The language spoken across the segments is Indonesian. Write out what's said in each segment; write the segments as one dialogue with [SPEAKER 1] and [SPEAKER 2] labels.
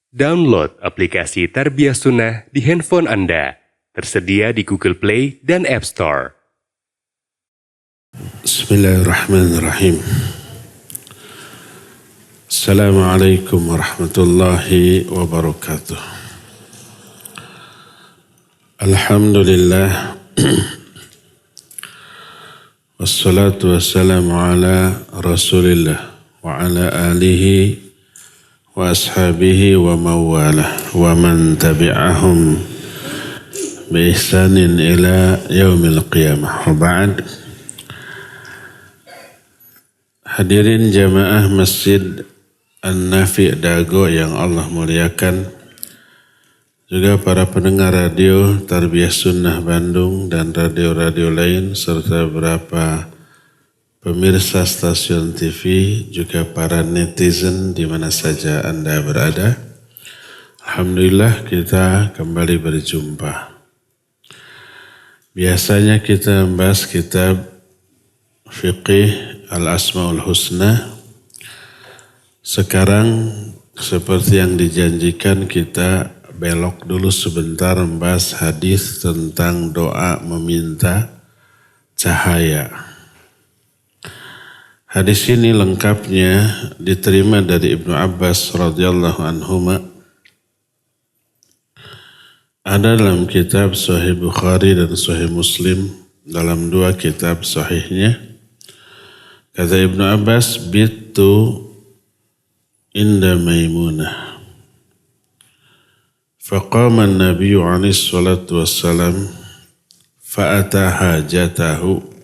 [SPEAKER 1] Download aplikasi Tarbiyah Sunnah di handphone Anda. Tersedia di Google Play dan App Store.
[SPEAKER 2] Bismillahirrahmanirrahim. Assalamualaikum warahmatullahi wabarakatuh. Alhamdulillah. Wassalatu wassalamu ala Rasulillah wa ala alihi wa ashabihi wa mawalah wa man tabi'ahum bi ihsanin ila yaumil qiyamah. Wa ba'd. Hadirin jamaah Masjid An-Nafi' Dago yang Allah muliakan, juga para pendengar radio Tarbiyah Sunnah Bandung dan radio-radio lain, serta beberapa pemirsa stasiun TV, juga para netizen di mana saja Anda berada. Alhamdulillah kita kembali berjumpa. Biasanya kita membahas kitab Fiqih Al-Asma'ul Husna. Sekarang seperti yang dijanjikan, kita belok dulu sebentar membahas hadis tentang doa meminta cahaya. Hadis ini lengkapnya diterima dari Ibnu Abbas radhiyallahu anhuma. Ada dalam kitab Sahih Bukhari dan Sahih Muslim, dalam dua kitab sahihnya. Kata Ibnu Abbas, "Bittu inda Maimunah. Faqama an-Nabiy alaihi salatu wassalam fa'ata hajatahu.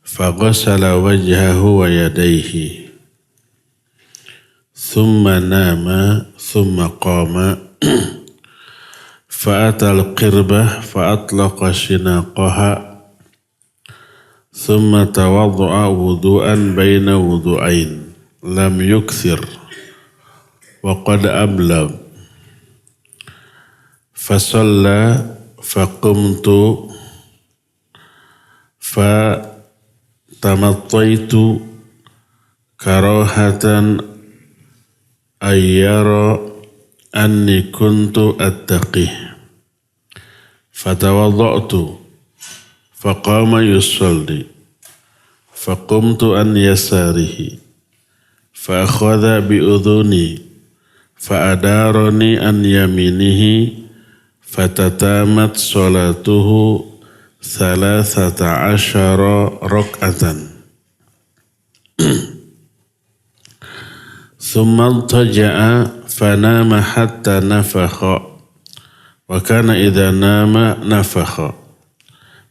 [SPEAKER 2] Faghasala wajhahu wa yadayhi. Thumma nama, thumma qama. Fa'ata al-qirbah fa'atlaqa shinaqaha. Thumma tawaddu'a wudu'an baina wudu'ain. Lam yukthir. Wa qad ablab. Fasalla faqumtu tamattaitu karahatan ayyara anni kuntu attaqih. Fatawadda'tu faqama yusalli. Faqumtu an yasarihi. Fa'akhadha bi'udhuni. Fa'adarani an yaminihi. Fatatamat salatuhu 13 rak'atan. Thumma iltaja'a fanama hatta nafakha. Wa kana idha nama nafakha.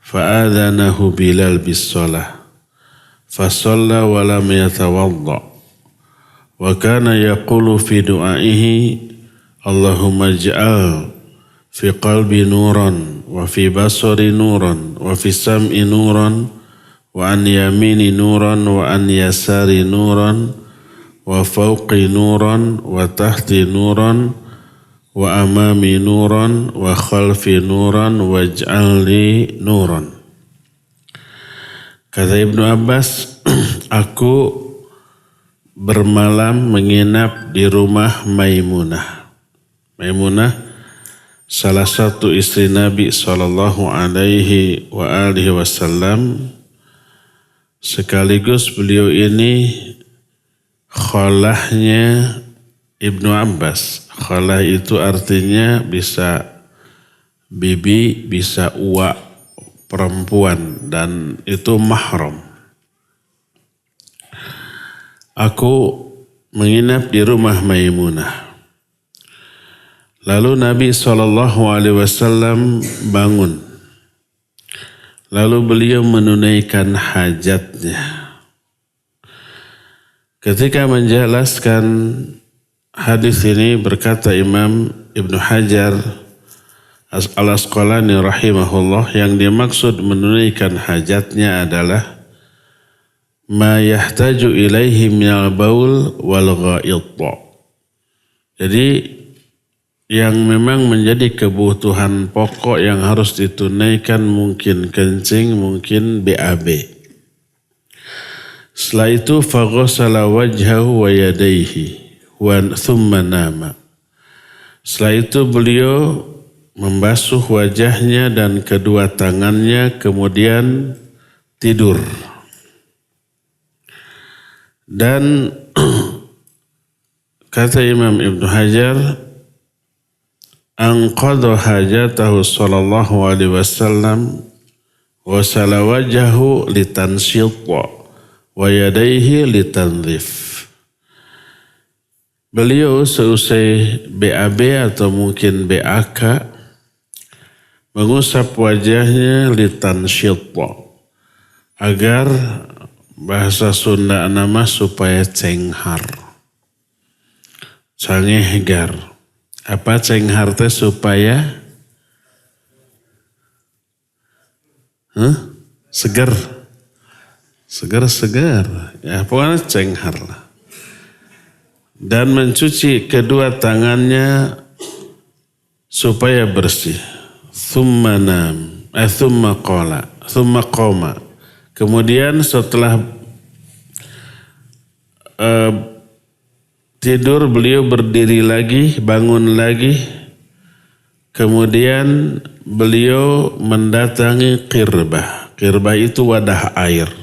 [SPEAKER 2] Fa'adhanahu Bilal bis-salah. Fasalla wa lam yatawadda. Wa kana yaqulu fi du'aihi, Allahumma ij'al fi qalbi nuran, wa fi basari nuran, wa fi sam'i nuran, wa an yamini nuran, wa an yasari nuran, wa fawqi nuran, wa tahti nuran, wa amami nuran, wa khalfi nuran, waj'al li nuran. Kata Ibnu Abbas, aku bermalam menginap di rumah Maimunah. Maimunah salah satu istri Nabi sallallahu alaihi wa alihi wasallam, sekaligus beliau ini khalahnya Ibnu Abbas. Khalah itu artinya bisa bibi, bisa uwa, perempuan, dan itu mahram. Aku menginap di rumah Maimunah. Lalu Nabi SAW bangun. Lalu beliau menunaikan hajatnya. Ketika menjelaskan hadis ini, berkata Imam Ibnu Hajar Al-Asqalani rahimahullah, yang dimaksud menunaikan hajatnya adalah ma yahtaju ilaihi minal baul wal ghaid. Jadi yang memang menjadi kebutuhan pokok yang harus ditunaikan, mungkin kencing, mungkin BAB. Setelah itu faghasala wajhahu wa yadayhi wa thumma nama. Setelah itu beliau membasuh wajahnya dan kedua tangannya, kemudian tidur. Dan kata Imam Ibnu Hajar, anqadha hajatahu sallallahu alaihi wasallam wa sala wajhahu litansyit wa yadayhi litanzif. Beliau seusai BAB atau mungkin BAK mengusap wajahnya litansyit agar bahasa Sunda nama supaya cenghar. Cangehgar. Apa cenghar teh supaya segar. Segar. Ya pokoknya cenghar lah. Dan mencuci kedua tangannya supaya bersih. Thumma qoma. Kemudian setelah tidur beliau berdiri lagi, bangun lagi. Kemudian beliau mendatangi qirbah. Qirbah itu wadah air.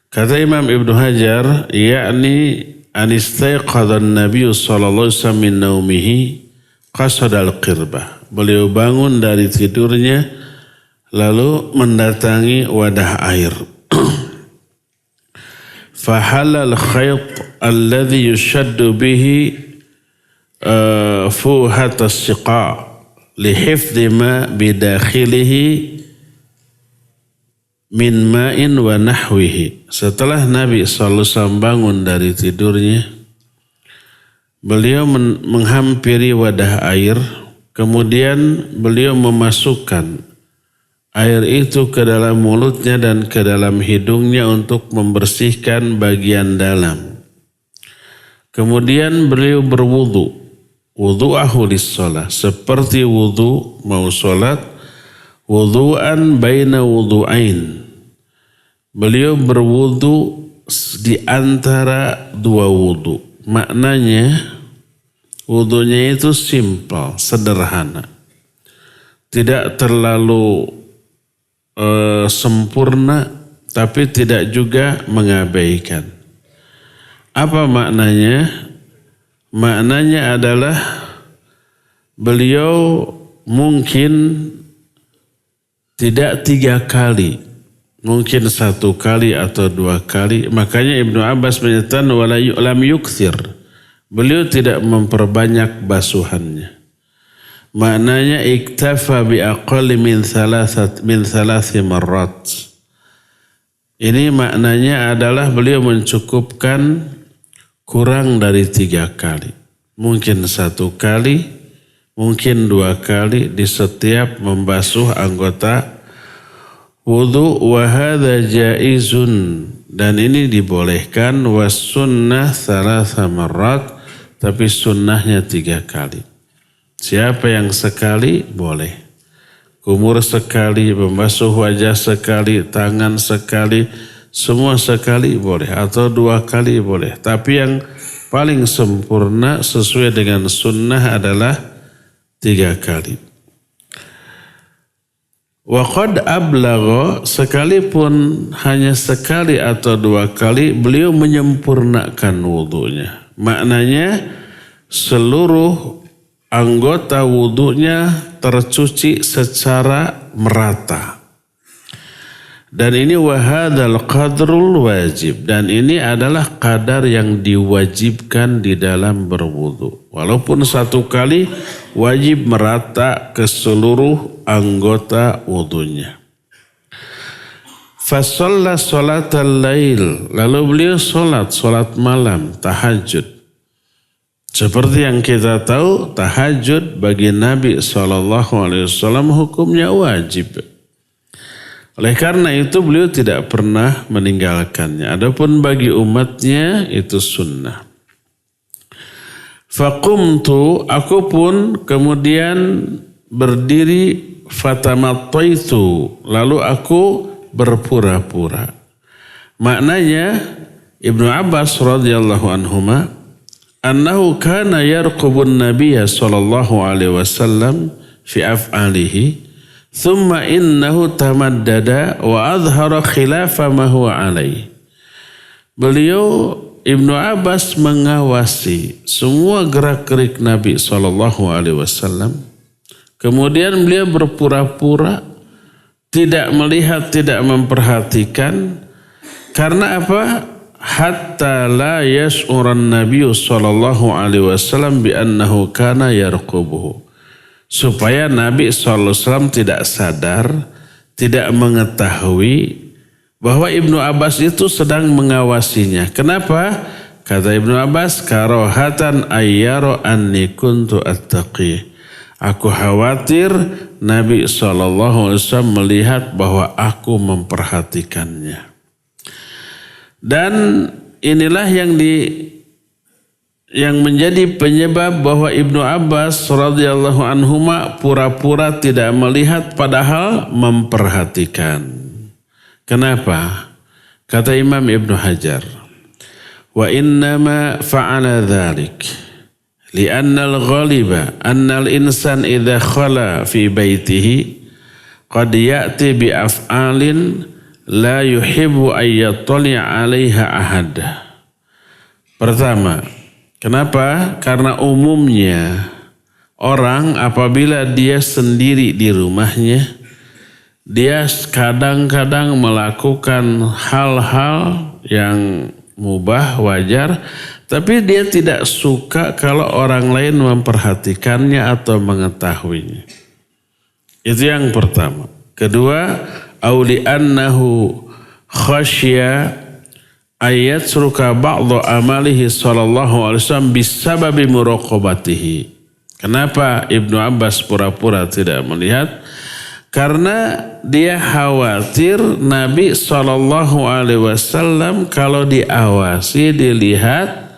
[SPEAKER 2] Kata Imam Ibnu Hajar, yakni anistaiqadhan Nabi sallallahu alaihi wasallam min naumihi qasadal qirbah. Beliau bangun dari tidurnya lalu mendatangi wadah air. Fahalal khayt alladhi yushaddu bihi fuhat as-siqa lihifdhi ma bidakhilihi min ma'in wa nahwihi. Setelah Nabi SAW bangun dari tidurnya, beliau menghampiri wadah air, kemudian beliau memasukkan air itu ke dalam mulutnya dan ke dalam hidungnya untuk membersihkan bagian dalam. Kemudian beliau berwudu, wudu'ahu lis-shalah, seperti wudu mau sholat, wudu'an baina wudu'ain. Beliau berwudu di antara dua wudu. Maknanya wudunya itu simpel, sederhana. Tidak terlalu sempurna, tapi tidak juga mengabaikan. Apa maknanya? Maknanya adalah beliau mungkin tidak 3 kali, mungkin 1 kali atau 2 kali. Makanya Ibnu Abbas menyatakan lam yukthir. Beliau tidak memperbanyak basuhannya. Maknanya iktafa bi aqalli min thalathi marrat. Ini maknanya adalah beliau mencukupkan kurang dari 3 kali. Mungkin 1 kali, mungkin 2 kali di setiap membasuh anggota wudu. Wa hadza jaizun, dan ini dibolehkan. Was sunnah thalatha marrat, tapi sunnahnya 3 kali. Siapa yang sekali boleh. Kumur sekali, membasuh wajah sekali, tangan sekali, semua sekali boleh. Atau 2 kali boleh. Tapi yang paling sempurna sesuai dengan sunnah adalah 3 kali. Wa qad ablagha, sekalipun hanya sekali atau 2 kali, beliau menyempurnakan wudunya. Maknanya seluruh anggota wudunya tercuci secara merata. Dan ini wahadal qadrul wajib, dan ini adalah kadar yang diwajibkan di dalam berwudu. Walaupun 1 kali, wajib merata ke seluruh anggota wudunya. Fasalla sholatal lail, lalu beliau sholat malam, tahajud. Seperti yang kita tahu, tahajud bagi Nabi SAW hukumnya wajib. Oleh karena itu beliau tidak pernah meninggalkannya. Adapun bagi umatnya itu sunnah. Faqumtu, aku pun kemudian berdiri, fatamattaitu, lalu aku berpura-pura. Maknanya Ibnu Abbas radhiyallahu anhuma annahu kana yarqubun nabiyya sallallahu alaihi wasallam fi af'alihi thumma innahu tamaddada wa adhara khilafa ma huwa alaihi. Beliau Ibnu Abbas mengawasi semua gerak-gerik Nabi sallallahu alaihi wasallam. Kemudian beliau berpura-pura tidak melihat, tidak memperhatikan. Karena apa? Hatta la yash'uran Nabi sallallahu alaihi wasallam bi annahu kana yarqubuhu. Supaya Nabi sallallahu alaihi wasallam tidak sadar, tidak mengetahui bahwa Ibnu Abbas itu sedang mengawasinya. Kenapa? Kata Ibnu Abbas, karohatan ayyaro anni kuntu attaqi. Aku khawatir Nabi SAW melihat bahwa aku memperhatikannya. Dan inilah yang menjadi penyebab bahwa Ibnu Abbas radhiyallahu anhuma pura-pura tidak melihat padahal memperhatikan. Kenapa? Kata Imam Ibnu Hajar, wa innama fa'ala dhalik li'anna al-ghaliba anna al-insan idha khala fi baytihi qad ya'ti bi af'alin la yuhibbu an yattali'a 'alaiha ahad. Pertama, kenapa? Karena umumnya orang apabila dia sendiri di rumahnya, dia kadang-kadang melakukan hal-hal yang mubah, wajar, tapi dia tidak suka kalau orang lain memperhatikannya atau mengetahuinya. Itu yang pertama. Kedua, auli annahu khasya ayat suruka ba'dhu amalihi sallallahu alaihi wasallam bisababi muraqabatihi. Kenapa Ibnu Abbas pura-pura tidak melihat? Karena dia khawatir Nabi SAW kalau diawasi, dilihat,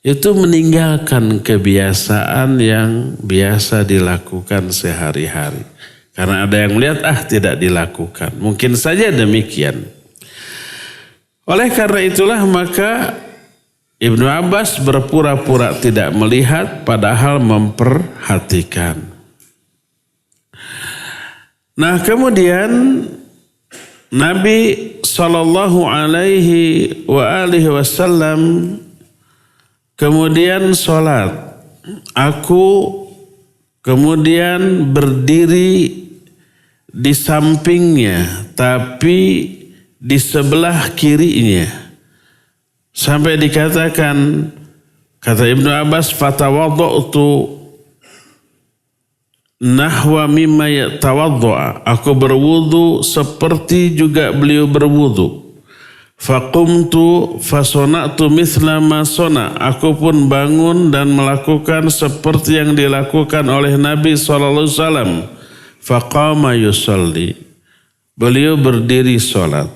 [SPEAKER 2] itu meninggalkan kebiasaan yang biasa dilakukan sehari-hari. Karena ada yang melihat, tidak dilakukan. Mungkin saja demikian. Oleh karena itulah maka Ibnu Abbas berpura-pura tidak melihat padahal memperhatikan. Nah kemudian Nabi sallallahu alaihi wasallam kemudian sholat. Aku kemudian berdiri di sampingnya tapi di sebelah kirinya. Sampai dikatakan, kata Ibnu Abbas, fatawaddu'tu nahwa mimma yatawaddu'a. Aku berwudu seperti juga beliau berwudu. Faqumtu fasona'tu mithla ma sona. Aku pun bangun dan melakukan seperti yang dilakukan oleh Nabi SAW. Faqama yusalli. Beliau berdiri sholat.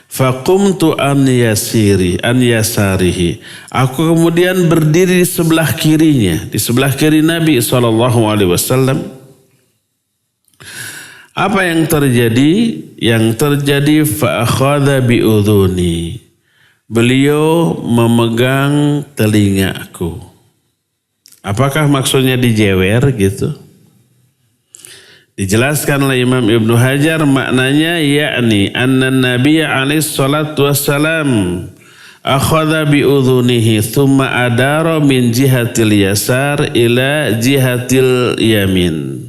[SPEAKER 2] Faqumtu an yasarihi. Aku kemudian berdiri di sebelah kirinya, di sebelah kiri Nabi SAW. Apa yang terjadi? Yang terjadi fa'akhadha bi'udhuni. Beliau memegang telingaku. Apakah maksudnya dijewer gitu? Dijelaskan oleh Imam Ibnu Hajar, maknanya yakni anna Nabiya alaihi salatu wassalam akhadha bi'udhunihi thumma adara min jihatil yasar ila jihatil yamin.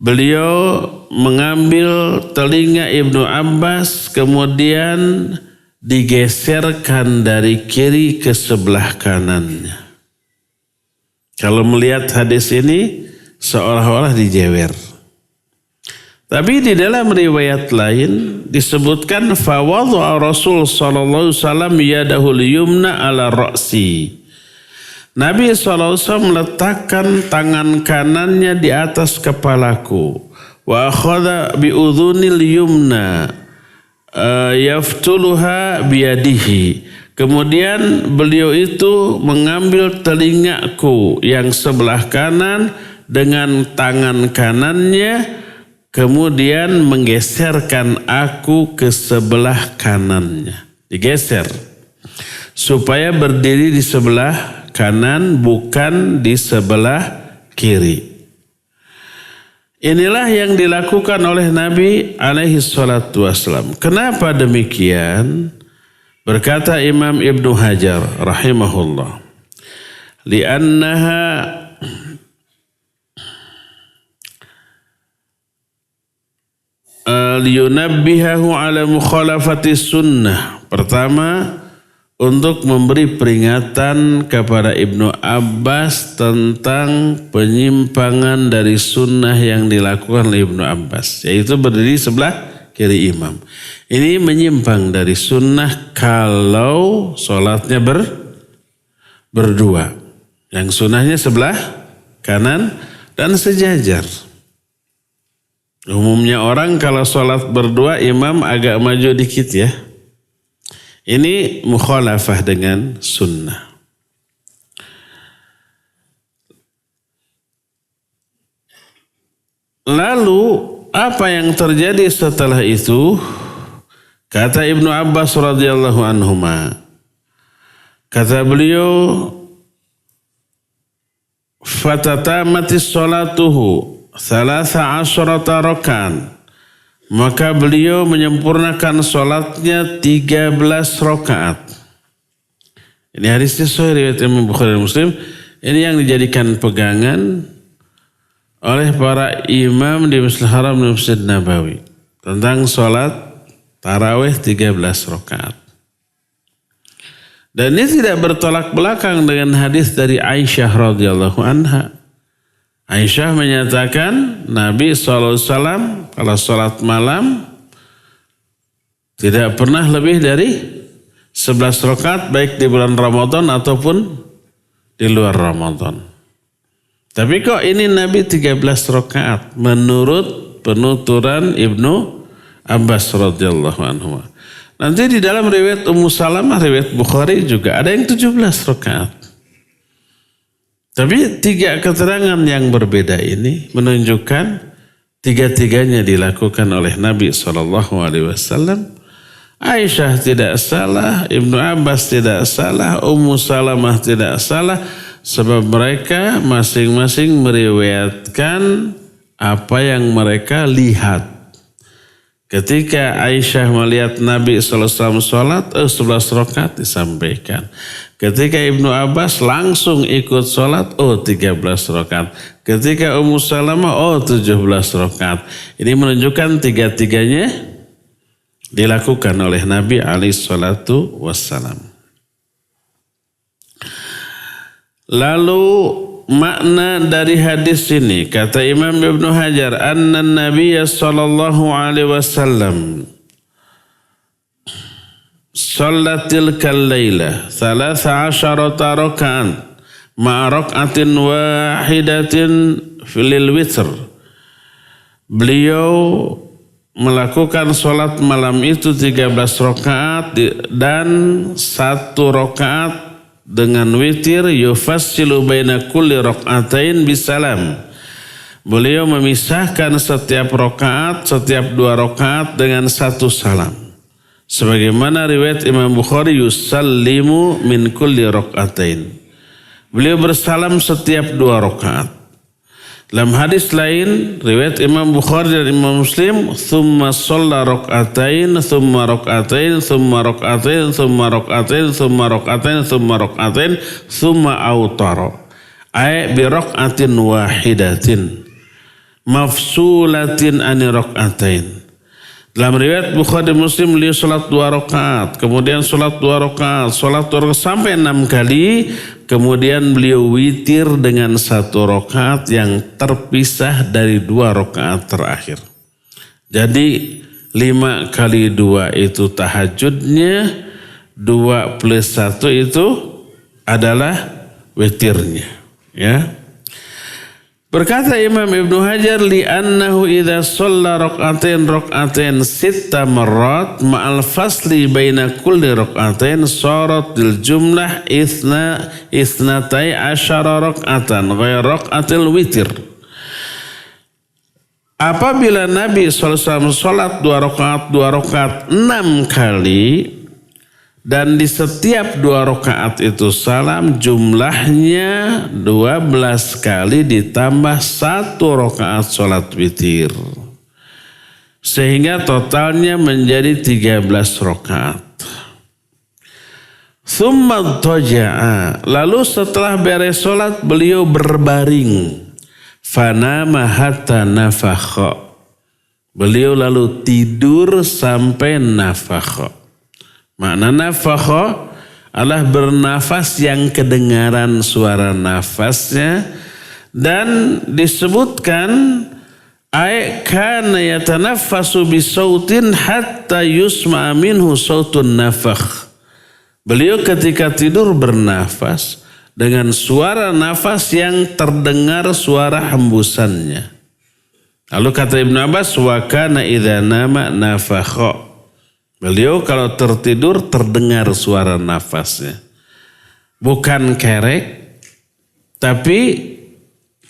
[SPEAKER 2] Beliau mengambil telinga Ibnu Abbas kemudian digeserkan dari kiri ke sebelah kanannya. Kalau melihat hadis ini seolah-olah dijewer. Tapi di dalam riwayat lain disebutkan fawadha Rasul sallallahu alaihi wasallam yadahul yumna ala ra'si. Nabi SAW meletakkan tangan kanannya di atas kepalaku. Wa akhadha bi'udhunil yumna yaftuluha biyadihi. Kemudian beliau itu mengambil telingaku yang sebelah kanan dengan tangan kanannya, kemudian menggeserkan aku ke sebelah kanannya. Digeser. supaya berdiri di sebelah kanan bukan di sebelah kiri. Inilah yang dilakukan oleh Nabi alaihi salatu wassalam. Kenapa demikian? Berkata Imam Ibnu Hajar rahimahullah, li'annaha liyunabbihahu ala mukhalafati sunnah. Pertama, untuk memberi peringatan kepada Ibnu Abbas tentang penyimpangan dari sunnah yang dilakukan oleh Ibnu Abbas, yaitu berdiri sebelah kiri imam. Ini menyimpang dari sunnah kalau sholatnya berdua. Yang sunnahnya sebelah kanan dan sejajar. Umumnya orang kalau sholat berdua imam agak maju dikit ya. Ini mukhalafah dengan sunnah. Lalu apa yang terjadi setelah itu? Kata Ibnu Abbas radhiyallahu anhuma, kata beliau, fatatamatis sholatuhu 13 rakaat. Maka beliau menyempurnakan sholatnya 13 rakaat. Ini hadisnya sahih riwayat Imam Bukhari dan Muslim. Ini yang dijadikan pegangan oleh para imam di Masjidil Haram dan Masjid Nabawi tentang sholat tarawih 13 rakaat. Dan ini tidak bertolak belakang dengan hadis dari Aisyah radhiyallahu anha. Aisyah menyatakan Nabi SAW kalau sholat malam tidak pernah lebih dari 11 rakaat baik di bulan Ramadan ataupun di luar Ramadan. Tapi kok ini Nabi 13 rakaat menurut penuturan Ibnu Abbas radhiyallahu anhu. Nanti di dalam riwayat Ummu Salamah, riwayat Bukhari juga ada yang 17 rakaat. Tapi tiga keterangan yang berbeda ini menunjukkan tiga-tiganya dilakukan oleh Nabi SAW. Aisyah tidak salah, Ibnu Abbas tidak salah, Ummu Salamah tidak salah. Sebab mereka masing-masing meriwayatkan apa yang mereka lihat. Ketika Aisyah melihat Nabi SAW sholat, 11 rakaat disampaikan. Ketika Ibnu Abbas langsung ikut sholat, 13 rakaat. Ketika Ummu Salamah, 17 rakaat. Ini menunjukkan tiga-tiganya dilakukan oleh Nabi SAW. Lalu makna dari hadis ini, kata Imam Ibnu Hajar, anna Nabiya sallallahu alaihi wasallam sallat tilkal laylah 13 raka'an ma'a rak'atin wahidatin fil witr. Beliau melakukan sholat malam itu 13 rakaat dan 1 rakaat dengan witir, yufassilu baina kulli rak'atain bisalam. Beliau memisahkan setiap rakaat, setiap 2 rakaat dengan 1 salam. Sebagaimana riwayat Imam Bukhari, yusallimu min kulli rak'atain. Beliau bersalam setiap 2 rakaat. Dalam hadis lain, riwayat Imam Bukhari dan Imam Muslim, thumma shalla rak'atain, thumma rak'atain, thumma rak'atain, thumma rak'atain, thumma rak'atain, thumma rak'atain, thumma autara. Ay bi rak'atin wahidatin mafsulatin ani rak'atain. Dalam riwayat Bukhari dan Muslim, beliau sholat 2 rakaat, kemudian sholat 2 rakaat, sholat 2 rakaat sampai 6 kali, kemudian beliau witir dengan 1 rakaat yang terpisah dari 2 rakaat terakhir. Jadi 5 kali 2 itu tahajudnya, 2 plus 1 itu adalah witirnya. Ya. Berkata Imam Ibnu Hajar, li'annahu idza shalla rak'atain 6 marrat ma'al fasli baina kulli rak'atain sarat dil jumlah 12 rak'atan ghair rak'atil witir. Apabila Nabi SAW sholat 2 rakaat 6 kali, Dan di setiap 2 rakaat itu salam jumlahnya 12 kali ditambah 1 rakaat sholat witir. Sehingga totalnya menjadi 13 rakaat. Tsumma taja'a. Lalu setelah beres sholat beliau berbaring. Fanama hatta nafakha. Beliau lalu tidur sampai nafakha. Makna nafakha adalah bernafas yang kedengaran suara nafasnya. Dan disebutkan kana yatanaffasu bisautin hatta yusma'a minhu sautun nafakh. Beliau ketika tidur bernafas dengan suara nafas yang terdengar suara hembusannya. Lalu kata Ibnu Abbas, wa kana idza nama nafakha. Beliau kalau tertidur terdengar suara nafasnya. Bukan kerek, tapi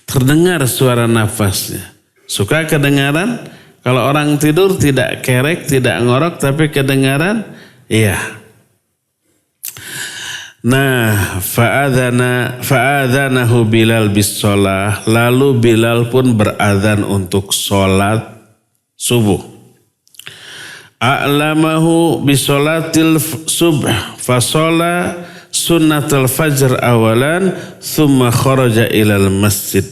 [SPEAKER 2] terdengar suara nafasnya. Suka kedengaran? Kalau orang tidur tidak kerek, tidak ngorok, tapi kedengaran? Iya. Nah, fa'adzanahu Bilal bis shalah. Lalu Bilal pun berazan untuk sholat subuh. A'lamahu bisolatil subh fasola sunnatul fajr awalan thumma kharaja ilal masjid.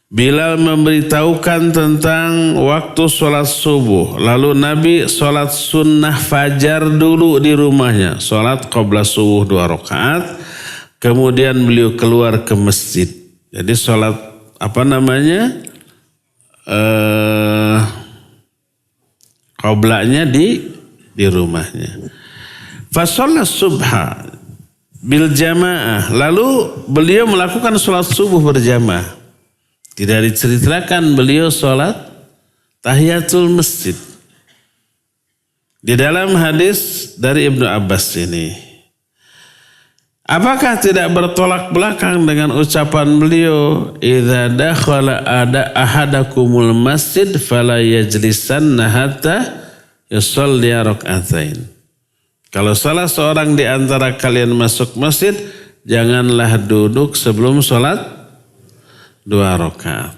[SPEAKER 2] Bilal memberitahukan tentang waktu sholat subuh. Lalu Nabi sholat sunnah fajar dulu di rumahnya. Sholat qabla subuh 2 rakaat. Kemudian beliau keluar ke masjid. Jadi sholat qoblanya di rumahnya. Fasholat subha bil jamaah. Lalu beliau melakukan sholat subuh berjamaah. Tidak diceritakan beliau sholat tahiyatul masjid. Di dalam hadis dari Ibnu Abbas ini, apakah tidak bertolak belakang dengan ucapan beliau, idza dakhala ahadakumul masjid fala yajlisanna hatta yusalli rak'atain. Kalau salah seorang di antara kalian masuk masjid, janganlah duduk sebelum sholat 2 rakaat.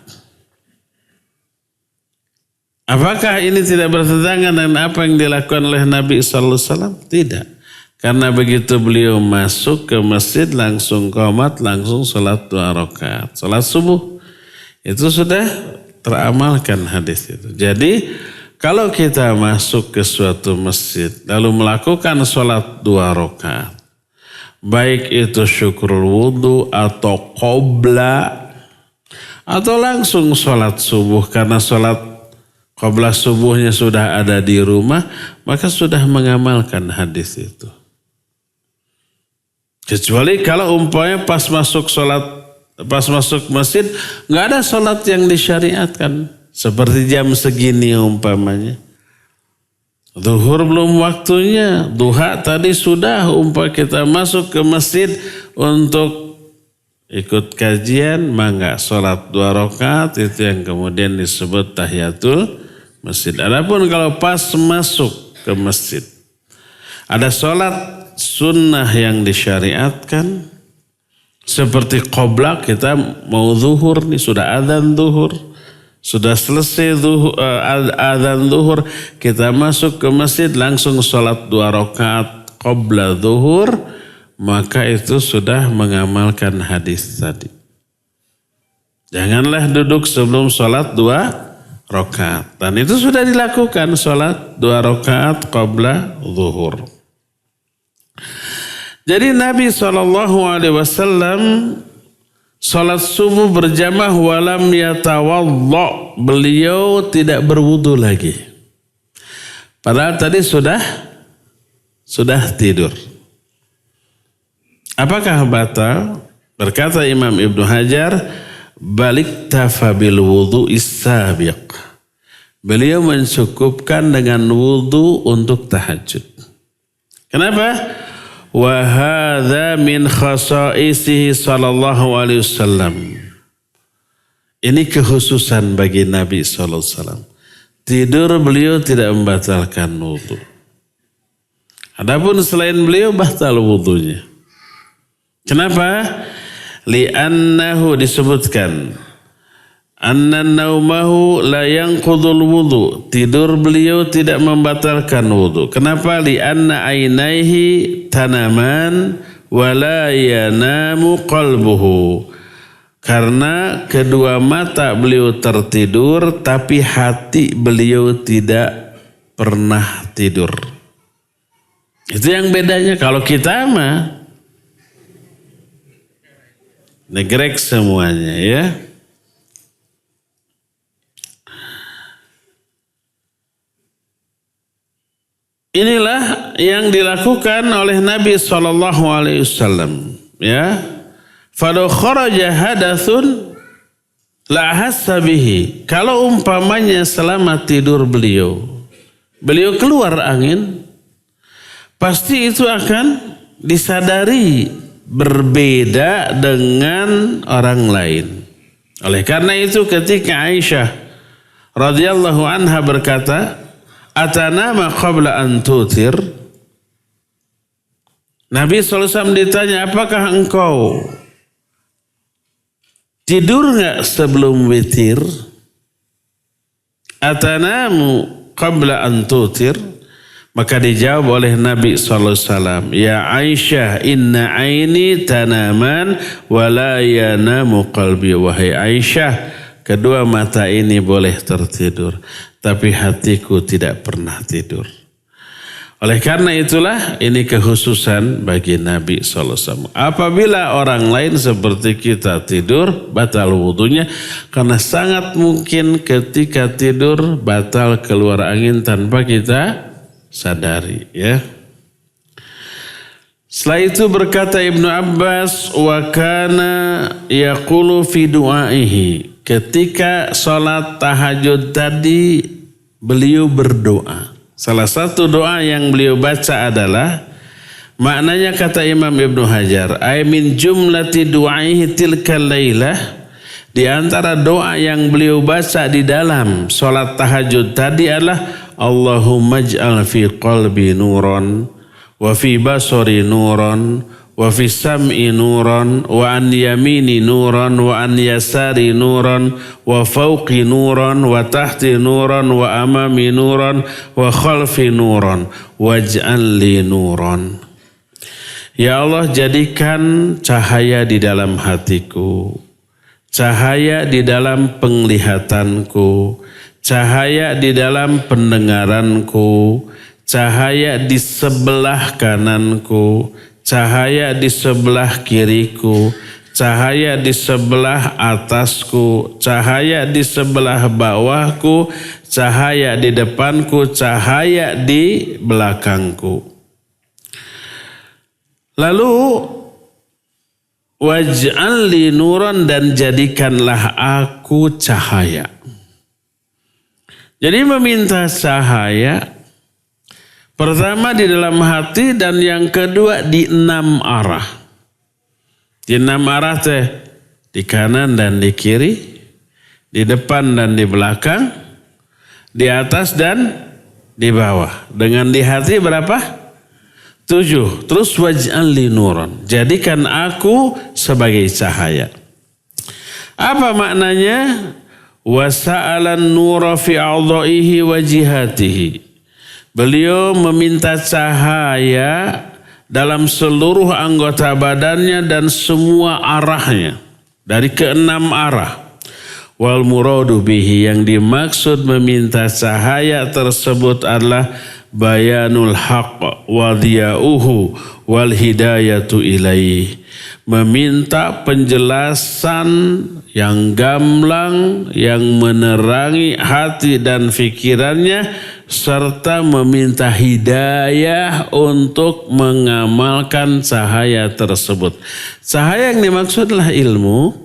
[SPEAKER 2] Apakah ini tidak bertentangan dengan apa yang dilakukan oleh Nabi SAW? Tidak. Karena begitu beliau masuk ke masjid langsung qomat, langsung sholat 2 rakaat. Sholat subuh. Itu sudah teramalkan hadis itu. Jadi kalau kita masuk ke suatu masjid lalu melakukan sholat 2 rakaat. Baik itu syukrul wudhu atau qobla atau langsung sholat subuh karena sholat qabla subuhnya sudah ada di rumah, maka sudah mengamalkan hadis itu. Kecuali kalau umpamanya pas masuk masjid nggak ada sholat yang disyariatkan seperti jam segini umpamanya. Zuhur belum waktunya, duha tadi sudah kita masuk ke masjid untuk ikut kajian, maka sholat 2 rakaat itu yang kemudian disebut tahiyatul masjid. Adapun kalau pas masuk ke masjid, ada sholat sunnah yang disyariatkan, seperti qobla, kita mau zuhur nih, sudah adzan zuhur, sudah selesai adzan zuhur, kita masuk ke masjid langsung sholat 2 rakaat qobla zuhur, maka itu sudah mengamalkan hadis tadi. Janganlah duduk sebelum sholat 2 rakaat. Dan itu sudah dilakukan sholat 2 rakaat qabla zuhur. Jadi Nabi SAW sholat subuh berjamaah walam yatawadda. Beliau tidak berwudu lagi. Padahal tadi sudah tidur. Apakah batal? Berkata Imam Ibnu Hajar, balik tafabil wudu isabiq. Beliau mencukupkan dengan wudu untuk tahajud. Kenapa? Wa hadza min khasaisihi sallallahu alaihi wasallam. Ini kekhususan bagi Nabi SAW. Tidur beliau tidak membatalkan wudu. Adapun selain beliau batal wudunya. Kenapa? Li'annahu disebutkan anna naumahu la yanqudul wudu. Tidur beliau tidak membatalkan wudu. Kenapa? Li'anna ainaihi tanaman wa la yanamu qalbuhu. Karena kedua mata beliau tertidur tapi hati beliau tidak pernah tidur. Itu yang bedanya. Kalau kita mah negrek semuanya ya. Inilah yang dilakukan oleh Nabi SAW. Ya. Fado kharaja hadathun la hassa bihi. Kalau umpamanya selama tidur beliau keluar angin, pasti itu akan disadari berbeda dengan orang lain. Oleh karena itu ketika Aisyah radhiyallahu anha berkata, "Atanama qabla an tutir?" Nabi SAW ditanya, "Apakah engkau tidur enggak sebelum witir?" "Atanamu qabla an tutir?" Maka dijawab oleh Nabi SAW, "Ya Aisyah, inna aini tanaman wa la yanamu qalbi." Wahai Aisyah, kedua mata ini boleh tertidur, tapi hatiku tidak pernah tidur. Oleh karena itulah ini kekhususan bagi Nabi SAW. Apabila orang lain seperti kita tidur, batal wudunya. Karena sangat mungkin ketika tidur batal keluar angin tanpa kita sadari ya. Setelah itu berkata Ibnu Abbas, wa kana yaqulu fi du'aihi. Ketika sholat tahajud tadi beliau berdoa. Salah satu doa yang beliau baca adalah, maknanya kata Imam Ibnu Hajar, ay min jumlati du'aihi tilkal lailah. Di antara doa yang beliau baca di dalam sholat tahajud tadi adalah, Allahumma ij'al fi qalbi nuran wa fi basari nuran wa fi sam'i nuran wa an yamini nuran wa an yasari nuran wa fawqi nuran wa tahti nuran wa amami nuran wa khalfi nuran waj'al li nuran. Ya Allah, jadikan cahaya di dalam hatiku, cahaya di dalam penglihatanku, cahaya di dalam pendengaranku, cahaya di sebelah kananku, cahaya di sebelah kiriku, cahaya di sebelah atasku, cahaya di sebelah bawahku, cahaya di depanku, cahaya di belakangku. Lalu waj'al li nuran, dan jadikanlah aku cahaya. Jadi meminta cahaya pertama di dalam hati, dan yang kedua di 6 arah. Di 6 arah teh, di kanan dan di kiri, di depan dan di belakang, di atas dan di bawah. Dengan di hati berapa? 7. Terus waj'al li nuran, jadikan aku sebagai cahaya. Apa maknanya? Wasa'alan nura fi a'dha'ihi wa jihatihi. Beliau meminta cahaya dalam seluruh anggota badannya dan semua arahnya, dari ke-6 arah. Wal muradu bihi, yang dimaksud meminta cahaya tersebut adalah bayanul haqq wa dhiya'uhu wal hidayatu ilaih. Meminta penjelasan yang gamblang, yang menerangi hati dan pikirannya, serta meminta hidayah untuk mengamalkan cahaya tersebut. Cahaya yang dimaksud adalah ilmu,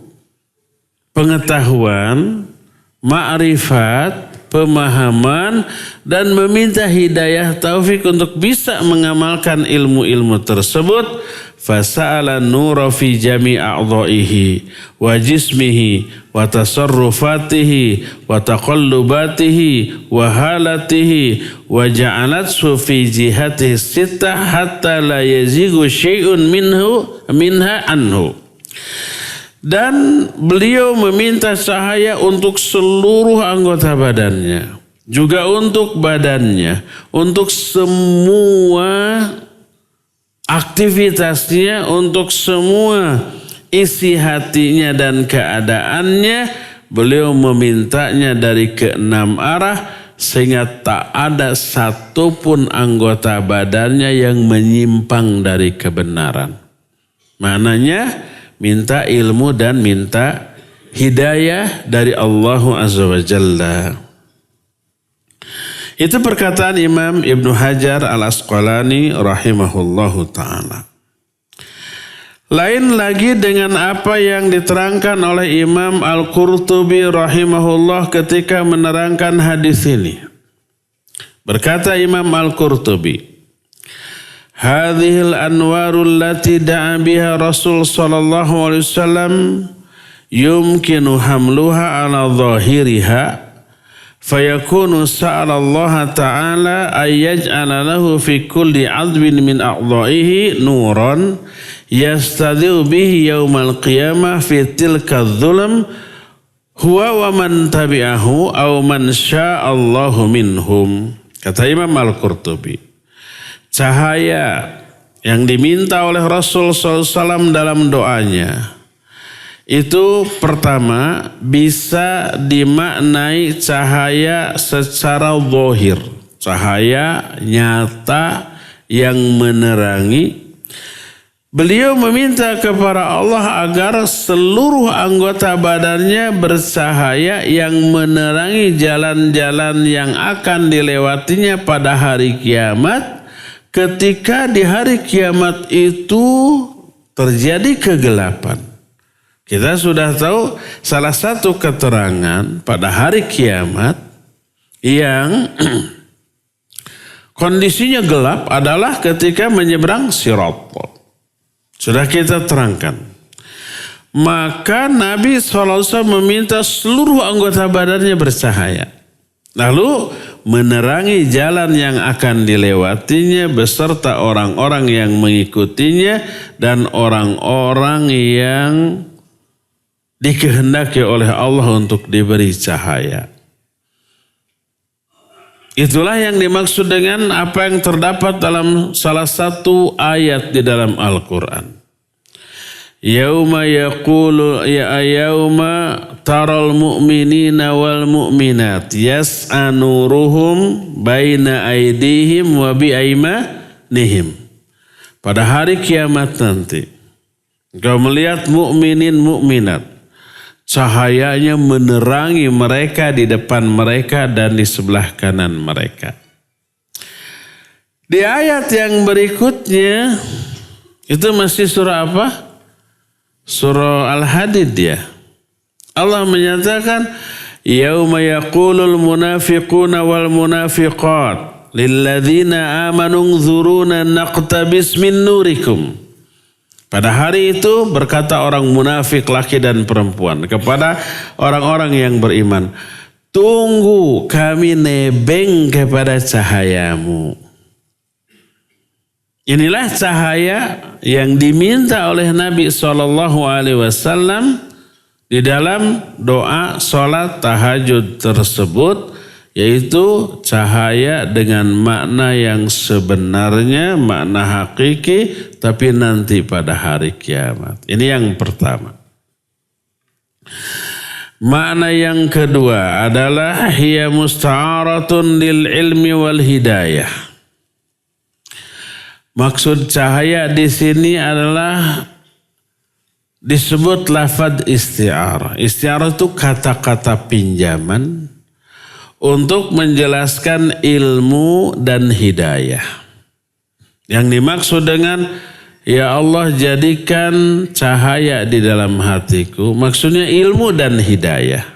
[SPEAKER 2] pengetahuan, ma'rifat, pemahaman dan meminta hidayah taufik untuk bisa mengamalkan ilmu-ilmu tersebut. Fasa'ala nura fi jami' a'dha'ihi wa jismihi wa tasarrufatihi wa taqallubatihi wa halatihi wa ja'alathu fi jihatihi sittah hatta la yazigu syai'un minha anhu. Dan beliau meminta cahaya untuk seluruh anggota badannya, juga untuk badannya, untuk semua aktivitasnya, untuk semua isi hatinya dan keadaannya. Beliau memintanya dari keenam arah sehingga tak ada satupun anggota badannya yang menyimpang dari kebenaran. Maknanya minta ilmu dan minta hidayah dari Allah Azza wa Jalla. Itu perkataan Imam Ibnu Hajar Al-Asqalani rahimahullahu ta'ala. Lain lagi dengan apa yang diterangkan oleh Imam Al-Qurtubi rahimahullah ketika menerangkan hadis ini. Berkata Imam Al-Qurtubi, hadhil anwarul lati da'a biha Rasul sallallahu alaihi wasallam yumkinu hamluha ala zahiriha fayakunu sa'ala Allah ta'ala ayyaj'ala lahu fi kulli 'adwin min a'dha'ihi nuran yastadhi'u bihi yaumal qiyamah fi tilka adh-dhulam huwa wa man tabi'ahu aw man sya'allahu minhum. Kata Imam Al-Qurtubi, cahaya yang diminta oleh Rasul SAW dalam doanya itu pertama bisa dimaknai cahaya secara zahir, cahaya nyata yang menerangi. Beliau meminta kepada Allah agar seluruh anggota badannya bercahaya yang menerangi jalan-jalan yang akan dilewatinya pada hari kiamat. Ketika di hari kiamat itu terjadi kegelapan. Kita sudah tahu salah satu keterangan pada hari kiamat yang kondisinya gelap adalah ketika menyeberang Sirat. Sudah kita terangkan. Maka Nabi SAW meminta seluruh anggota badannya bercahaya. Lalu menerangi jalan yang akan dilewatinya beserta orang-orang yang mengikutinya dan orang-orang yang dikehendaki oleh Allah untuk diberi cahaya. Itulah yang dimaksud dengan apa yang terdapat dalam salah satu ayat di dalam Al-Quran. Yauma yaqulu yauma taral mu'minina wal mu'minat yas'a nuruhum baina aydihim wa bi aymanihim. Pada hari kiamat nanti engkau melihat mukminin mukminat, cahayanya menerangi mereka di depan mereka dan di sebelah kanan mereka. Di ayat yang berikutnya itu masih surah apa? Surah Al-Hadid ya. Allah menyatakan yauma yaqulul munafiquna wal munafiqat lilladzina amanu nzuruna naqtabis min nurikum. Pada hari itu berkata orang munafik laki dan perempuan kepada orang-orang yang beriman, tunggu kami nebeng kepada cahayamu. Inilah cahaya yang diminta oleh Nabi SAW di dalam doa sholat tahajud tersebut, yaitu cahaya dengan makna yang sebenarnya, makna hakiki, tapi nanti pada hari kiamat. Ini yang pertama. Makna yang kedua adalah hiya musta'aratun lil ilmi wal hidayah. Maksud cahaya di sini adalah disebut lafaz isti'arah. Isti'arah itu kata-kata pinjaman untuk menjelaskan ilmu dan hidayah. Yang dimaksud dengan ya Allah jadikan cahaya di dalam hatiku, maksudnya ilmu dan hidayah.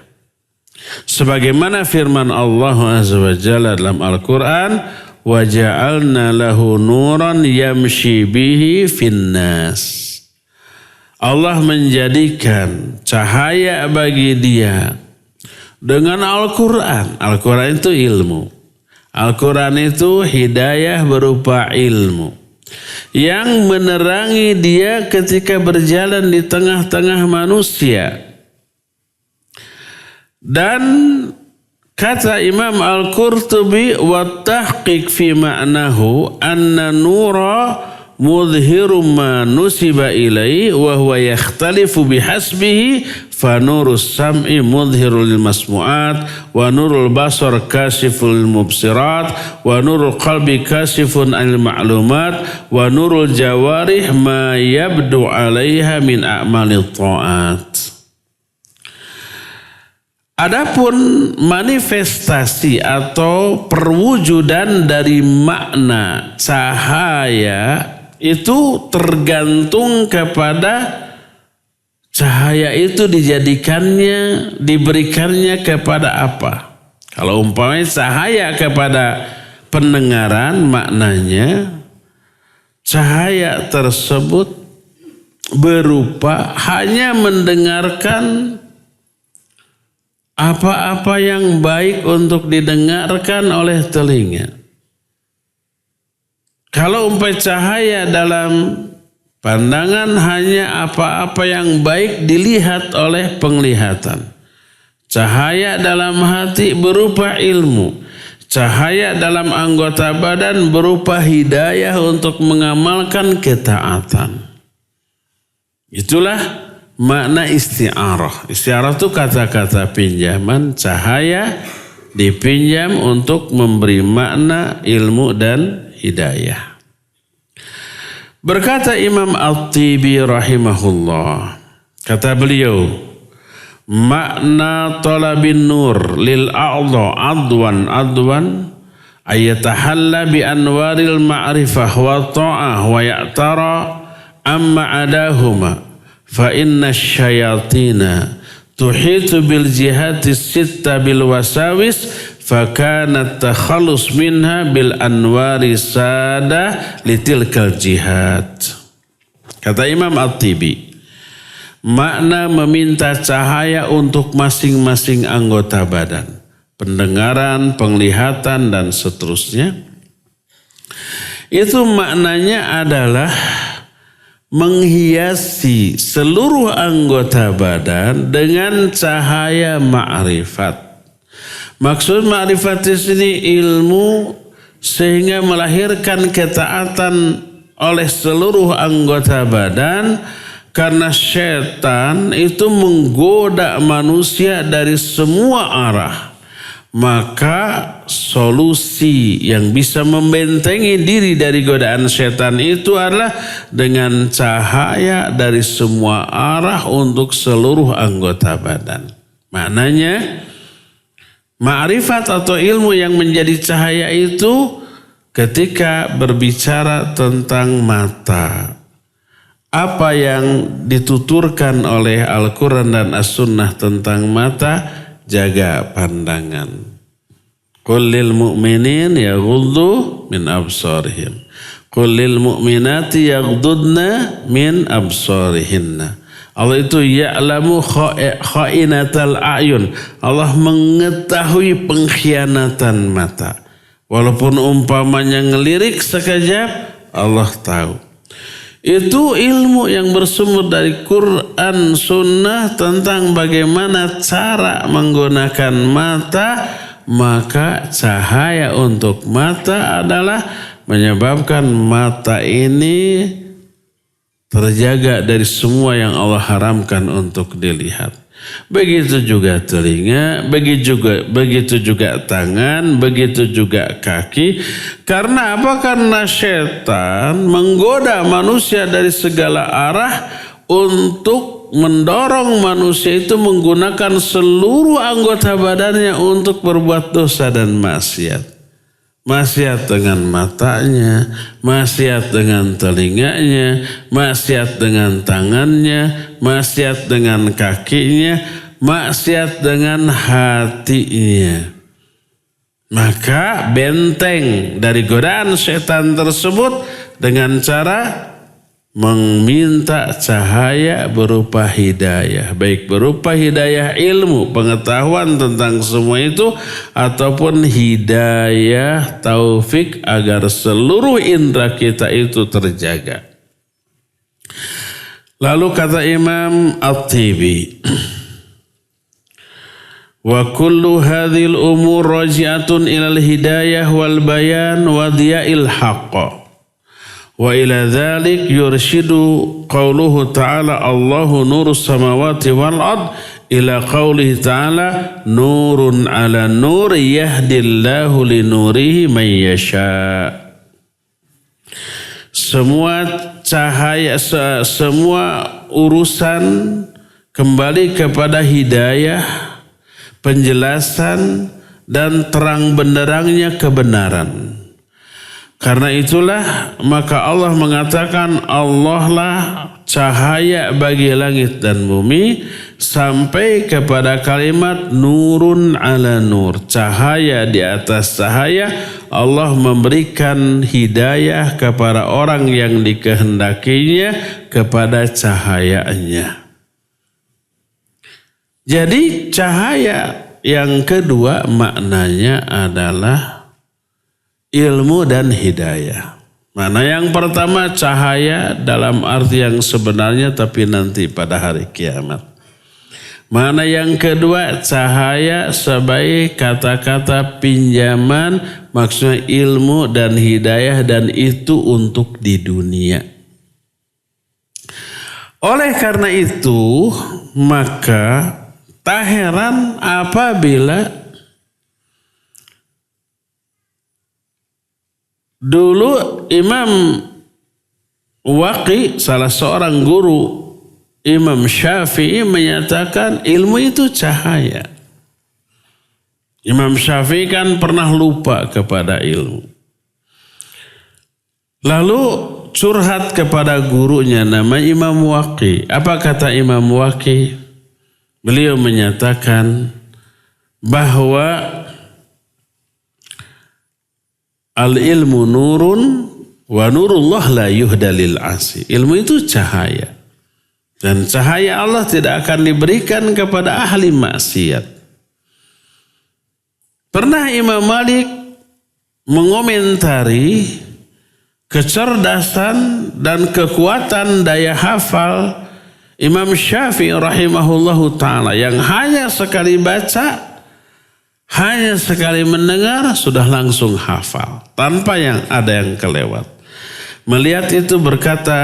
[SPEAKER 2] Sebagaimana firman Allah Azza wa Jalla dalam Al-Quran, wa ja'alna lahu nuran yamshi bihi finnas. Allah menjadikan cahaya bagi dia dengan Al-Quran. Al-Quran itu ilmu. Al-Quran itu hidayah berupa ilmu yang menerangi dia ketika berjalan di tengah-tengah manusia. Dan kata Imam Al-Qurtubi, wa tahqiq fi ma'nahu anna nura mudhiru ma nusiba ilaihi wa huwa yakhtalifu bihasbihi fa nurus sam'i mudhiru lil masmu'at wa nurul basar kasiful lil mubsirat wa nurul qalbi kasifun anil ma'lumat wa nurul jawarih ma yabdu 'alaiha min a'malit ta'at. Adapun manifestasi atau perwujudan dari makna cahaya itu tergantung kepada cahaya itu diberikannya kepada apa. Kalau umpamanya cahaya kepada pendengaran, maknanya cahaya tersebut berupa hanya mendengarkan apa-apa yang baik untuk didengarkan oleh telinga. Kalau umpamanya cahaya dalam pandangan hanya apa-apa yang baik dilihat oleh penglihatan. Cahaya dalam hati berupa ilmu. Cahaya dalam anggota badan berupa hidayah untuk mengamalkan ketaatan. Itulah makna isti'arah. Isti'arah itu kata-kata pinjaman, cahaya dipinjam untuk memberi makna ilmu dan hidayah. Berkata Imam At-Tibi rahimahullah, kata beliau, makna talabin nur lil a'dha adwan ayatahalla bi anwaril ma'rifah wa ta'ah wa ya'tara amma adahuma fa inna syayatina tuhitu bil jihati sitta bil wasawis fa kanat takhallus minha bil anwari sada litilkal jihad. Kata Imam At-Tibi, makna meminta cahaya untuk masing-masing anggota badan, pendengaran, penglihatan dan seterusnya, itu maknanya adalah menghiasi seluruh anggota badan dengan cahaya ma'rifat. Maksud ma'rifat di sini ilmu sehingga melahirkan ketaatan oleh seluruh anggota badan, karena setan itu menggoda manusia dari semua arah. Maka solusi yang bisa membentengi diri dari godaan setan itu adalah dengan cahaya dari semua arah untuk seluruh anggota badan. Maknanya ma'rifat atau ilmu yang menjadi cahaya itu ketika berbicara tentang mata. Apa yang dituturkan oleh Al-Quran dan As-Sunnah tentang mata, jaga pandangan. Qul lil mu'minin yaghuddu min absarihim. Qul lil mu'minati yaghuddna min absarihinna. Allah itu ya'lamu kha'inatal a'yun. Allah mengetahui pengkhianatan mata. Walaupun umpamanya ngelirik sekejap, Allah tahu. Itu ilmu yang bersumber dari Quran Sunnah tentang bagaimana cara menggunakan mata. Maka cahaya untuk mata adalah menyebabkan mata ini terjaga dari semua yang Allah haramkan untuk dilihat. Begitu juga telinga, begitu juga tangan, begitu juga kaki. Karena apa? Karena setan menggoda manusia dari segala arah untuk mendorong manusia itu menggunakan seluruh anggota badannya untuk berbuat dosa dan maksiat. Maksiat dengan matanya, maksiat dengan telinganya, maksiat dengan tangannya, maksiat dengan kakinya. maksiat dengan hatinya. Maka benteng dari godaan setan tersebut dengan cara meminta cahaya berupa hidayah. Baik berupa hidayah ilmu, pengetahuan tentang semua itu, ataupun hidayah taufik agar seluruh indera kita itu terjaga. Lalu kata Imam At-Tibi, wa kullu hadhil umur raji'atun ilal hidayah wal bayan wa diya'il haqq. Wa ila dhalik yurshidu qawluhu ta'ala Allahu nurus samawati wal ard ila qawlihi ta'ala nurun ala nur yahdillahu li nurihi man yasha. Semua cahaya, semua urusan kembali kepada hidayah, penjelasan dan terang benderangnya kebenaran. Karena itulah maka Allah mengatakan Allah lah cahaya bagi langit dan bumi, sampai kepada kalimat nurun ala nur, cahaya di atas cahaya. Allah memberikan hidayah kepada orang yang dikehendakinya kepada cahayanya. Jadi cahaya yang kedua maknanya adalah ilmu dan hidayah. Mana yang pertama cahaya dalam arti yang sebenarnya tapi nanti pada hari kiamat. Mana yang kedua cahaya sebagai kata-kata pinjaman, maksudnya ilmu dan hidayah, dan itu untuk di dunia. Oleh karena itu maka tak heran apabila dulu Imam Waqi, salah seorang guru Imam Syafi'i, menyatakan ilmu itu cahaya. Imam Syafi'i kan pernah lupa kepada ilmu. Lalu curhat kepada gurunya namanya Imam Waqi. Apa kata Imam Waqi? Beliau menyatakan bahwa al-ilmu nurun wa nurullah la yuhdalil asi. Ilmu itu cahaya. Dan cahaya Allah tidak akan diberikan kepada ahli maksiat. Pernah Imam Malik mengomentari kecerdasan dan kekuatan daya hafal Imam Syafi'i rahimahullahu ta'ala, yang hanya sekali baca, hanya sekali mendengar sudah langsung hafal tanpa yang ada yang kelewat. Melihat itu berkata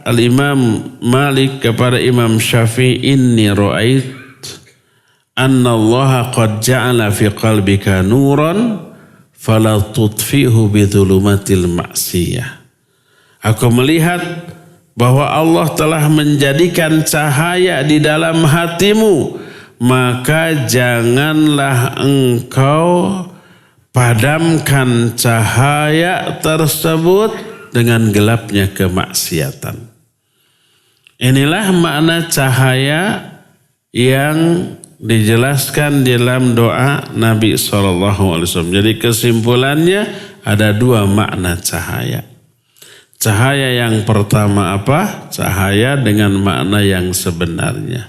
[SPEAKER 2] Al-Imam Malik kepada Imam Syafi'i, inni ra'ait anna Allah qad ja'ala fi qalbika nuran fala tutfihu bidhulumatil ma'siyah. Aku melihat bahwa Allah telah menjadikan cahaya di dalam hatimu, maka janganlah engkau padamkan cahaya tersebut dengan gelapnya kemaksiatan. Inilah makna cahaya yang dijelaskan dalam doa Nabi SAW. Jadi kesimpulannya ada dua makna cahaya. Cahaya yang pertama apa? Cahaya dengan makna yang sebenarnya,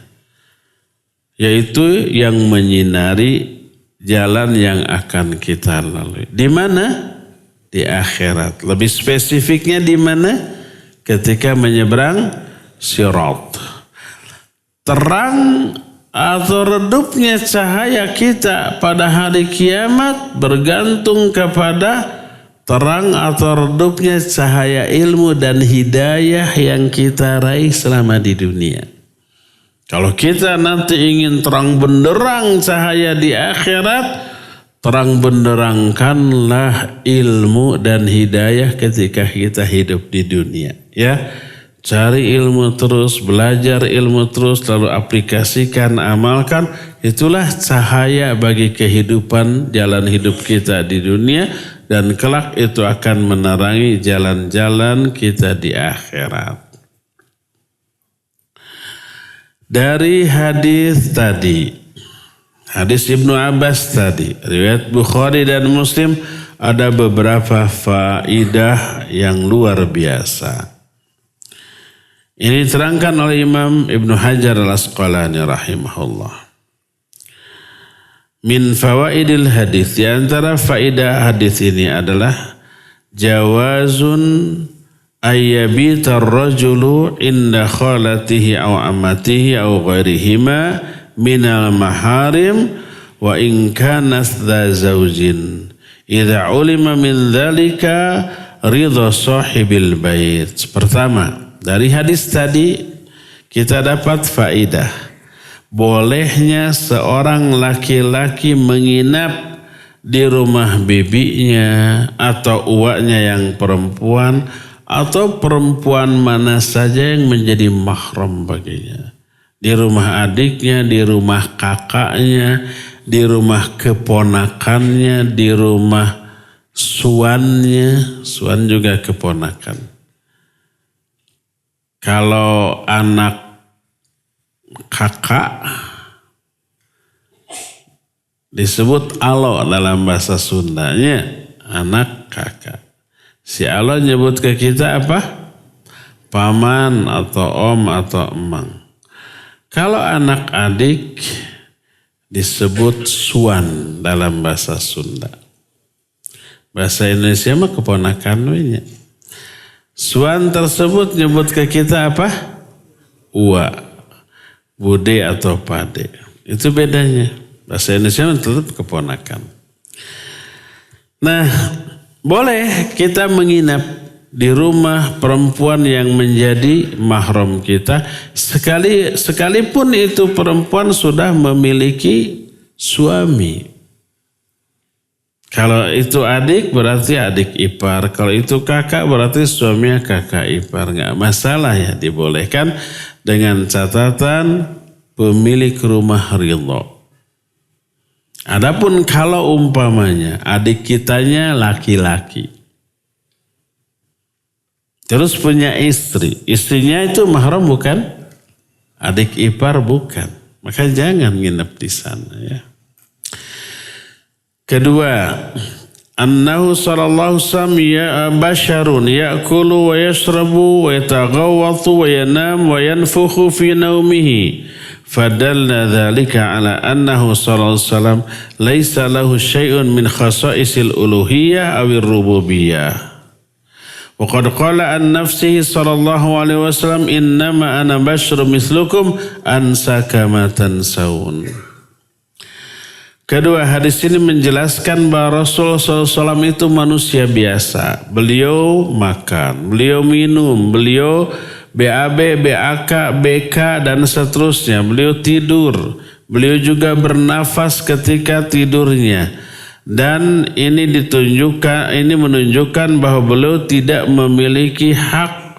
[SPEAKER 2] yaitu yang menyinari jalan yang akan kita lalui. Di mana? Di akhirat. Lebih spesifiknya di mana? Ketika menyeberang sirat. Terang atau redupnya cahaya kita pada hari kiamat bergantung kepada terang atau redupnya cahaya ilmu dan hidayah yang kita raih selama di dunia. Kalau kita nanti ingin terang benderang cahaya di akhirat, terang benderangkanlah ilmu dan hidayah ketika kita hidup di dunia. Ya, cari ilmu terus, belajar ilmu terus, lalu aplikasikan, amalkan. Itulah cahaya bagi kehidupan jalan hidup kita di dunia, dan kelak itu akan menerangi jalan-jalan kita di akhirat. Dari hadis tadi, hadis Ibnu Abbas tadi, riwayat Bukhari dan Muslim, ada beberapa faidah yang luar biasa. Ini diterangkan oleh Imam Ibnu Hajar Al-Asqalani rahimahullah. Min fawaidil hadis, di antara faidah hadis ini adalah jawazun ayyabita ar-rajulu inda khalatihi aw amatihi aw ghairihima minal maharim wa in kana dha zawjin idza ulima min dzalika ridha sahibil bait. Pertama, dari hadis tadi kita dapat faidah bolehnya seorang laki-laki menginap di rumah bibinya atau uaknya yang perempuan atau perempuan mana saja yang menjadi mahram baginya. Di rumah adiknya, di rumah kakaknya, di rumah keponakannya, di rumah suannya, suan juga keponakan. Kalau anak kakak disebut alo dalam bahasa Sundanya, anak kakak. Si alo nyebut ke kita apa? Paman atau om atau emang. Kalau anak adik disebut suan dalam bahasa Sunda. Bahasa Indonesia mah keponakan we-nya. Suan tersebut nyebut ke kita apa? Ua, bude atau pade. Itu bedanya. Bahasa Indonesia tetap keponakan. Nah, boleh kita menginap di rumah perempuan yang menjadi mahram kita sekalipun itu perempuan sudah memiliki suami. Kalau itu adik berarti adik ipar, kalau itu kakak berarti suaminya kakak ipar, nggak masalah ya, dibolehkan dengan catatan pemilik rumah ridho. Adapun kalau umpamanya adik kitanya laki-laki, terus punya istri, istrinya itu mahram bukan? Adik ipar bukan. Maka jangan nginep di sana ya. Kedua, annahu sallallahu alaihi basharun ya'kulu wa yashrabu wa yataghawwatu wa yanam wa yanfukhu fi naumihi. Fadalla dhalika ala annahu sallallahu alaihi wasallam laisa lahu syai'un min khasa'isil uluhiyah awir rububiyah. Wa qad qala an nafsihi sallallahu alaihi wasallam innama ana basyarum mislukum ansa kama tansawun. Kedua, hadis ini menjelaskan bahwa Rasulullah SAW itu manusia biasa. Beliau makan, beliau minum, beliau BAB, BAK, BK dan seterusnya. Beliau tidur, beliau juga bernafas ketika tidurnya. Dan ini menunjukkan bahwa beliau tidak memiliki hak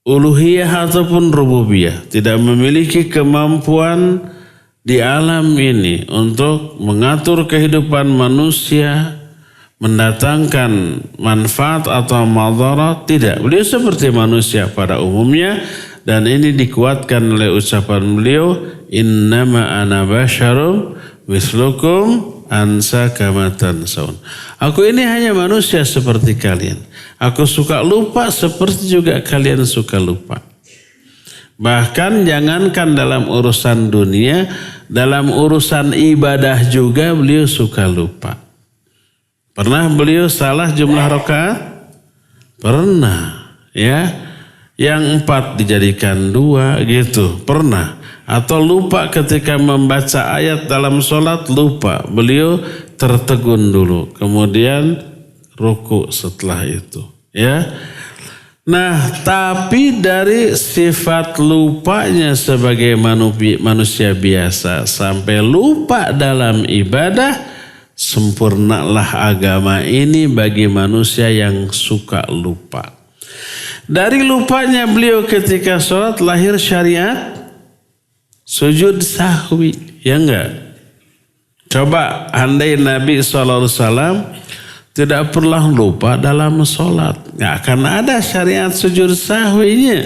[SPEAKER 2] uluhiyah ataupun rububiyah, tidak memiliki kemampuan di alam ini untuk mengatur kehidupan manusia, mendatangkan manfaat atau madarat, tidak. Beliau seperti manusia pada umumnya, dan ini dikuatkan oleh ucapan beliau, innama ana basyarum mislukum ansa kama tansawun. Aku ini hanya manusia seperti kalian. Aku suka lupa seperti juga kalian suka lupa. Bahkan jangankan dalam urusan dunia, dalam urusan ibadah juga beliau suka lupa. Pernah beliau salah jumlah rakaat? Pernah, ya. Yang 4 dijadikan 2 gitu, pernah. Atau lupa ketika membaca ayat dalam sholat, lupa. Beliau tertegun dulu, kemudian ruku setelah itu, ya. Nah, tapi dari sifat lupanya sebagai manusia biasa sampai lupa dalam ibadah, sempurnalah agama ini bagi manusia yang suka lupa. Dari lupanya beliau ketika sholat lahir syariat sujud sahwi, ya enggak? Coba andai Nabi SAW tidak pernah lupa dalam sholat, nggak akan ada syariat sujud sahwinya.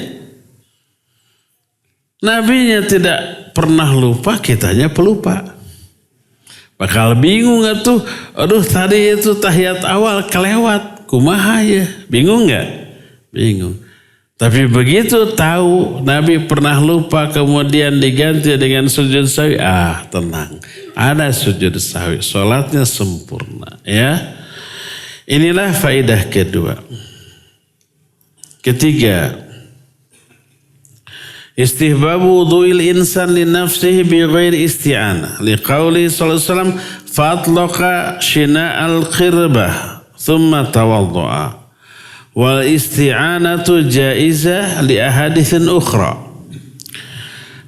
[SPEAKER 2] Nabinya tidak pernah lupa, kitanya pelupa. Bakal bingung gak tuh? Aduh tadi itu tahiyat awal kelewat. Kumaha ya? Bingung gak? Bingung. Tapi begitu tahu Nabi pernah lupa kemudian diganti dengan sujud sahwi. Tenang. Ada sujud sahwi. Salatnya sempurna. Ya. Inilah faedah kedua. Ketiga. Istihbabu wudu'il insan li nafsihi bi ghairi isti'anah. Liqauli sallallahu alaihi wasallam fatlaqa shina'al qirbah thumma tawaddu'a. Wal isti'anatu jaizah li ahaditsin ukhra.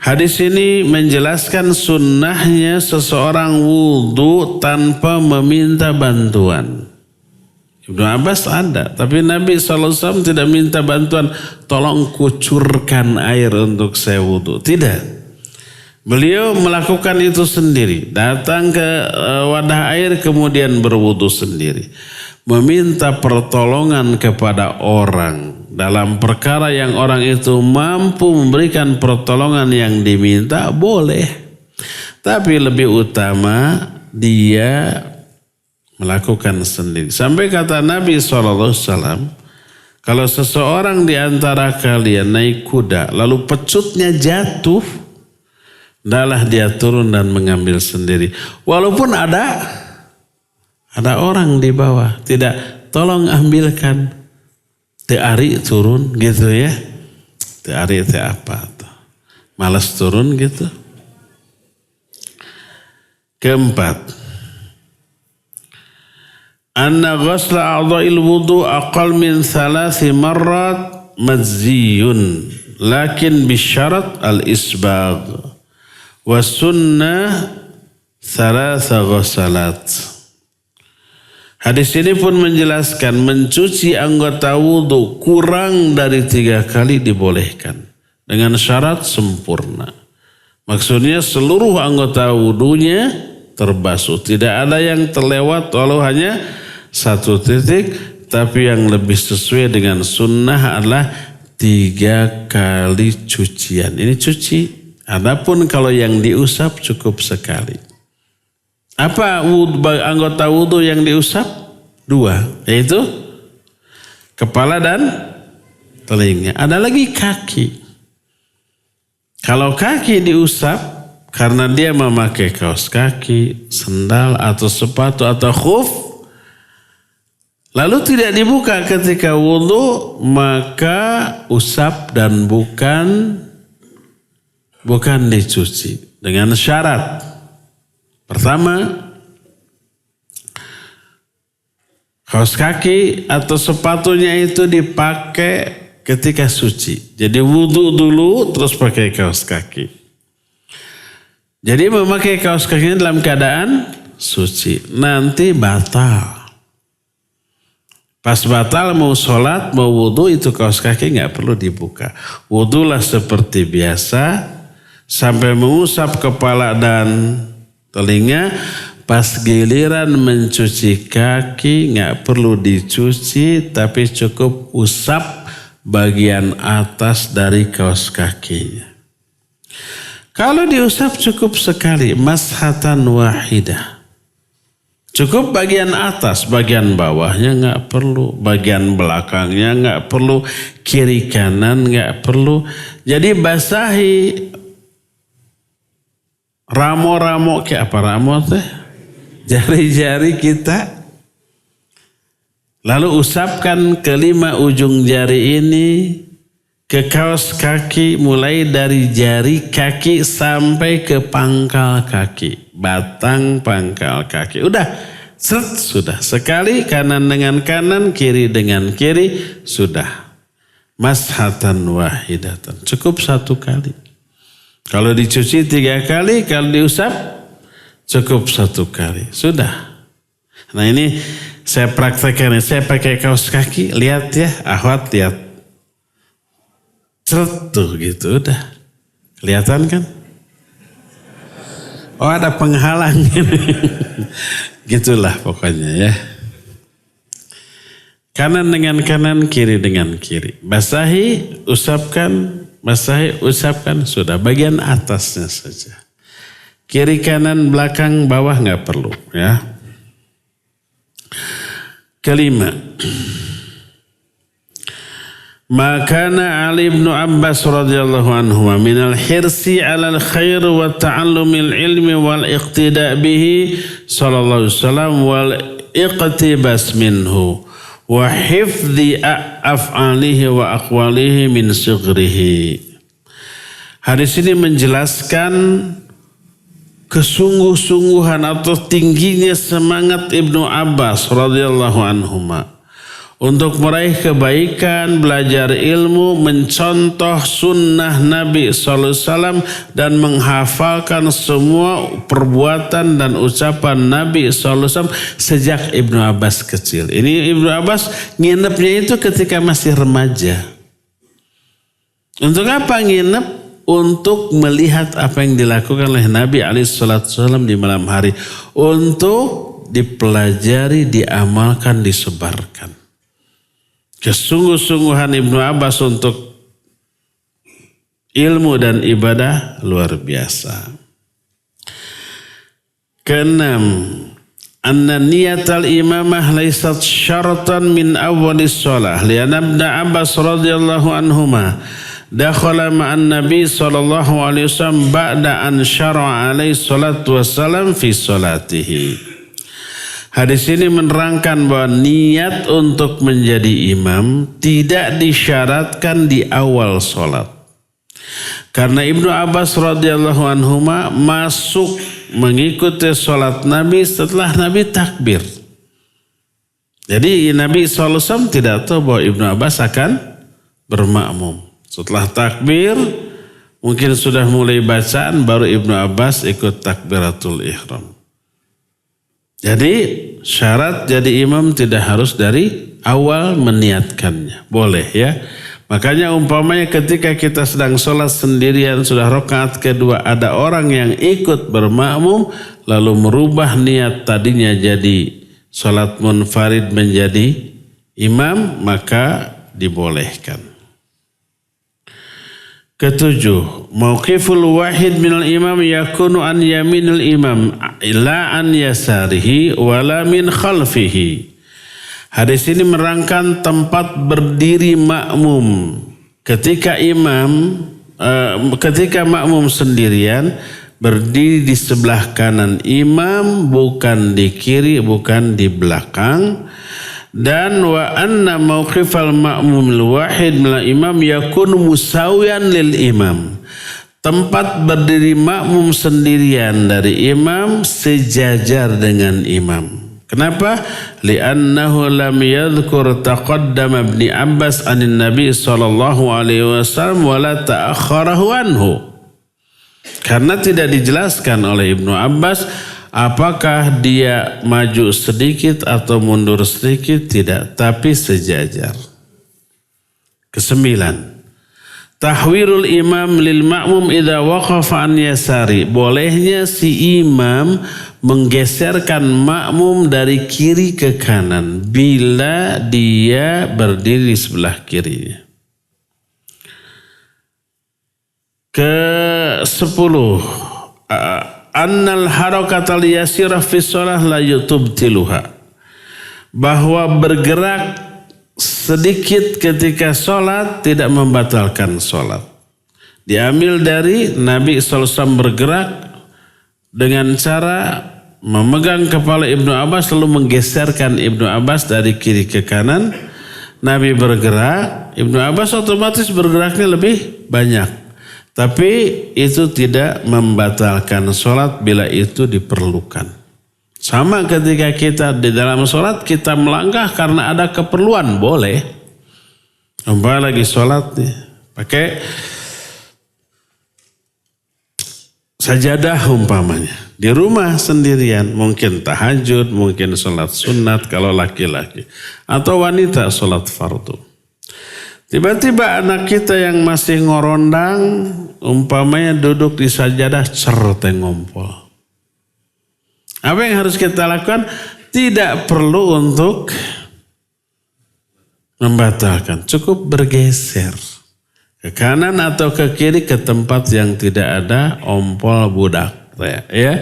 [SPEAKER 2] Hadis ini menjelaskan sunnahnya seseorang wudu tanpa meminta bantuan. Ibnu Abbas ada, tapi Nabi SAW tidak minta bantuan, tolong kucurkan air untuk saya wudu. Tidak. Beliau melakukan itu sendiri. Datang ke wadah air kemudian berwudu sendiri. Meminta pertolongan kepada orang dalam perkara yang orang itu mampu memberikan pertolongan yang diminta boleh. Tapi lebih utama dia melakukan sendiri. Sampai kata Nabi SAW, kalau seseorang di antara kalian naik kuda, lalu pecutnya jatuh, hendaklah dia turun dan mengambil sendiri. Walaupun ada orang di bawah, tidak, tolong ambilkan. Teari turun gitu ya. Teari itu apa tuh? Malas turun gitu. Keempat. Anna ghusla a'dha'il wudu aqal min 3 marrat majziyun lakin bisyarat al-isbagh wa sunnah 3 ghusalat. Hadis ini pun menjelaskan mencuci anggota wudu kurang dari 3 kali dibolehkan dengan syarat sempurna. Maksudnya seluruh anggota wudunya terbasuh, tidak ada yang terlewat walau hanya 1 titik, tapi yang lebih sesuai dengan sunnah adalah 3 kali cucian. Ini cuci. Adapun kalau yang diusap cukup sekali. Apa anggota wudu yang diusap? 2, yaitu kepala dan telinga. Ada lagi kaki. Kalau kaki diusap karena dia memakai kaos kaki, sendal atau sepatu atau khuf, lalu tidak dibuka ketika wudu, maka usap dan bukan dicuci dengan syarat. Pertama, kaos kaki atau sepatunya itu dipakai ketika suci. Jadi wudu dulu terus pakai kaos kaki. Jadi memakai kaos kakinya dalam keadaan suci. Nanti batal. Pas batal mau sholat, mau wudu, itu kaos kaki nggak perlu dibuka. Wudulah seperti biasa sampai mengusap kepala dan telinga. Pas giliran mencuci kaki nggak perlu dicuci, tapi cukup usap bagian atas dari kaos kakinya. Kalau diusap cukup sekali, mashatan wahidah. Cukup bagian atas, bagian bawahnya nggak perlu, bagian belakangnya nggak perlu, kiri kanan nggak perlu. Jadi basahi ramo-ramo, kayak apa ramo teh? Jari-jari kita. Lalu usapkan kelima ujung jari ini ke kaos kaki, mulai dari jari kaki sampai ke pangkal kaki, batang pangkal kaki. Udah, sudah. Sekali kanan dengan kanan, kiri dengan kiri, sudah. Mashatan wahidatan. Cukup 1 kali. Kalau dicuci 3 kali, kalau diusap cukup 1 kali. Sudah. Nah ini saya praktekkan, saya pakai kaos kaki, lihat ya, Ahwat lihat. Tuh gitu udah. Kelihatan kan? Oh ada penghalang. Gitulah pokoknya ya. Kanan dengan kanan, kiri dengan kiri. Basahi, usapkan, Basahi ucapkan sudah, bagian atasnya saja. Kiri kanan belakang bawah nggak perlu ya. Kelima, makana Ali bin Abbas radhiyallahu anhu minal hirsi 'alal khair wa ta'allumil ilmi wal iqtida' bihi sallallahu alaihi wasallam wal iqtibas minhu wa hifdhi af'alihi wa aqwalihi min sighrihi. Hadis ini menjelaskan kesungguh-sungguhan atau tingginya semangat Ibnu Abbas radhiyallahu anhuma untuk meraih kebaikan, belajar ilmu, mencontoh sunnah Nabi SAW dan menghafalkan semua perbuatan dan ucapan Nabi SAW sejak Ibnu Abbas kecil. Ini Ibnu Abbas nginepnya itu ketika masih remaja. Untuk apa nginep? Untuk melihat apa yang dilakukan oleh Nabi SAW di malam hari. Untuk dipelajari, diamalkan, disebarkan. Kesungguh-sungguhan Ibnu Abbas untuk ilmu dan ibadah luar biasa. Keenam, anna niyatal imamah laysat syaratan min awwalis shalah. Li'anna Ibnu Abbas radhiyallahu anhuma dakhala ma'an Nabi sallallahu alaihi wasallam ba'da an syara'a alaihi salatu wassalam fi salatihi. Hadis ini menerangkan bahwa niat untuk menjadi imam tidak disyaratkan di awal sholat. Karena Ibnu Abbas radhiyallahu anhuma masuk mengikuti sholat Nabi setelah Nabi takbir. Jadi Nabi SAW tidak tahu bahwa Ibnu Abbas akan bermakmum. Setelah takbir mungkin sudah mulai bacaan baru Ibnu Abbas ikut takbiratul ihram. Jadi syarat jadi imam tidak harus dari awal meniatkannya. Boleh ya. Makanya umpamanya ketika kita sedang sholat sendirian sudah rakaat kedua ada orang yang ikut bermakmum lalu merubah niat tadinya jadi sholat munfarid menjadi imam maka dibolehkan. Ketujuh, mauqiful wahid minal imam yakunu an yaminil imam la an yasarihi wala min khalfihi. Hadis ini menerangkan tempat berdiri makmum. Ketika makmum sendirian berdiri di sebelah kanan imam, bukan di kiri, bukan di belakang. Dan wa anna mauqifal ma'mumil wahid minal imam yakun musawiyan lil imam. Tempat berdiri makmum sendirian dari imam sejajar dengan imam. Kenapa? Li'annahu lam yadhkur taqaddama Ibnu Abbas anin Nabi sallallahu alaihi wasallam wa la ta'akhkharahu anhu. Karena tidak dijelaskan oleh Ibnu Abbas apakah dia maju sedikit atau mundur sedikit, tidak, tapi sejajar. Kesembilan, tahwirul imam lil ma'mum idza waqafa an yasari. Bolehnya si imam menggeserkan makmum dari kiri ke kanan bila dia berdiri di sebelah kirinya. Ke-10, annal harakatal yasirah fi shalah la yutubtiluha. Bahwa bergerak sedikit ketika sholat tidak membatalkan sholat. Diambil dari Nabi SAW bergerak dengan cara memegang kepala Ibnu Abbas lalu menggeserkan Ibnu Abbas dari kiri ke kanan. Nabi bergerak, Ibnu Abbas otomatis bergeraknya lebih banyak. Tapi itu tidak membatalkan sholat bila itu diperlukan. Sama ketika kita di dalam sholat kita melangkah karena ada keperluan, boleh. Umpama lagi sholat nih, pakai sajadah umpamanya. Di rumah sendirian, mungkin tahajud, mungkin sholat sunat kalau laki-laki. Atau wanita sholat fardu. Tiba-tiba anak kita yang masih ngorondang, umpamanya duduk di sajadah certe ngompol. Apa yang harus kita lakukan? Tidak perlu untuk membatalkan, cukup bergeser. ke kanan atau ke kiri, ke tempat yang tidak ada ompol budak, ya.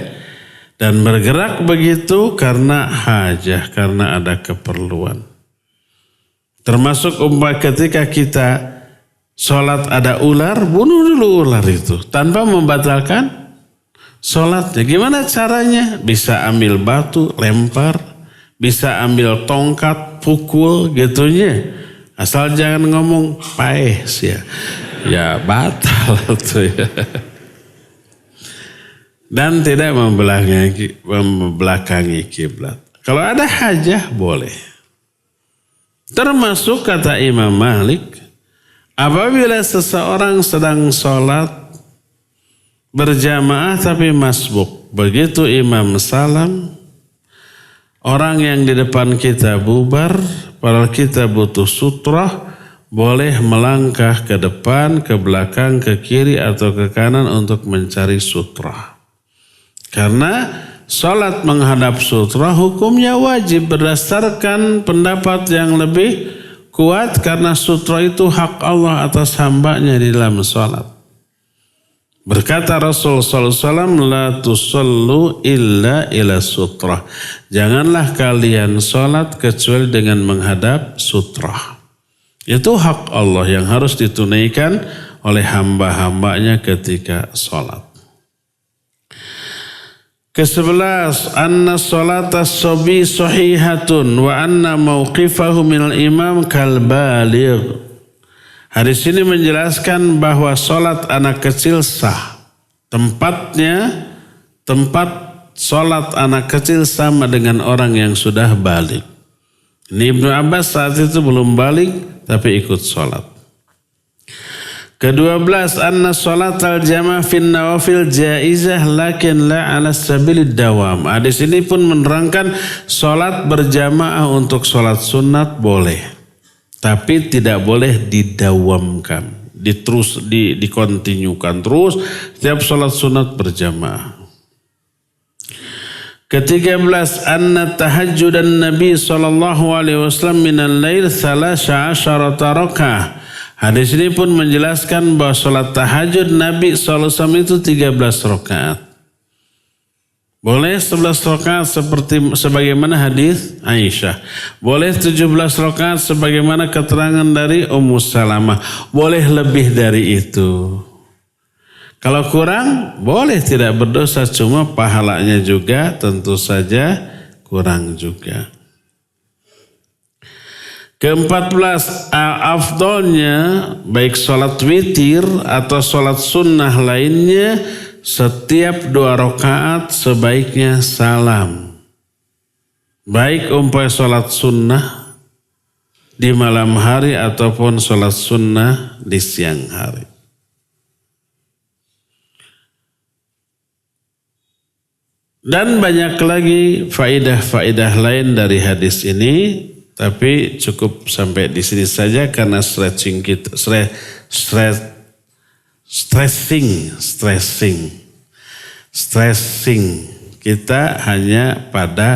[SPEAKER 2] Dan bergerak begitu karena hajah, karena ada keperluan. Termasuk ketika kita sholat ada ular, bunuh dulu ular itu tanpa membatalkan sholatnya. Gimana caranya? Bisa ambil batu, lempar, bisa ambil tongkat, pukul gitunya. Asal jangan ngomong paes ya. Ya batal tuh ya. Dan tidak membelakangi kiblat. Kalau ada hajah boleh. Termasuk kata Imam Malik, apabila seseorang sedang sholat berjamaah tapi masbuk, begitu imam salam, orang yang di depan kita bubar, padahal kita butuh sutrah, boleh melangkah ke depan, ke belakang, ke kiri atau ke kanan untuk mencari sutrah. Karena sholat menghadap sutrah hukumnya wajib berdasarkan pendapat yang lebih kuat, karena sutrah itu hak Allah atas hambanya di dalam sholat. Berkata Rasul SAW, la tusallu illa ila sutrah. Janganlah kalian sholat kecuali dengan menghadap sutrah. Itu hak Allah yang harus ditunaikan oleh hamba-hambanya ketika sholat. Ke-11, anna sholata sobi sahihatun wa anna mauqifahu minal imam kal baligh. Hadis ini menjelaskan bahwa sholat anak kecil sah. Tempat sholat anak kecil sama dengan orang yang sudah balik. Ini Ibnu Abbas saat itu belum balik tapi ikut sholat. Ke-12, anna sholat al-jamaah fin nawafil jaizah lakin la ala sabilid dawam. Hadis ini pun menerangkan sholat berjamaah untuk sholat sunat boleh. Tapi tidak boleh didawamkan. Dikontinyukan terus setiap sholat sunat berjamaah. Ke-13, anna tahajjudan Nabi SAW minal lail 13 raka'ah. Hadis ini pun menjelaskan bahwa sholat tahajud Nabi SAW itu 13 rakaat. Boleh 11 rakaat sebagaimana hadis Aisyah. Boleh 17 rakaat sebagaimana keterangan dari Ummu Salamah. Boleh lebih dari itu. Kalau kurang, boleh tidak berdosa, cuma pahalanya juga tentu saja kurang juga. Ke-14, afdolnya baik sholat witir atau sholat sunnah lainnya, setiap 2 rakaat sebaiknya salam. Baik umpamanya sholat sunnah di malam hari ataupun sholat sunnah di siang hari. Dan banyak lagi faidah-faidah lain dari hadis ini, tapi cukup sampai di sini saja karena stressing kita hanya pada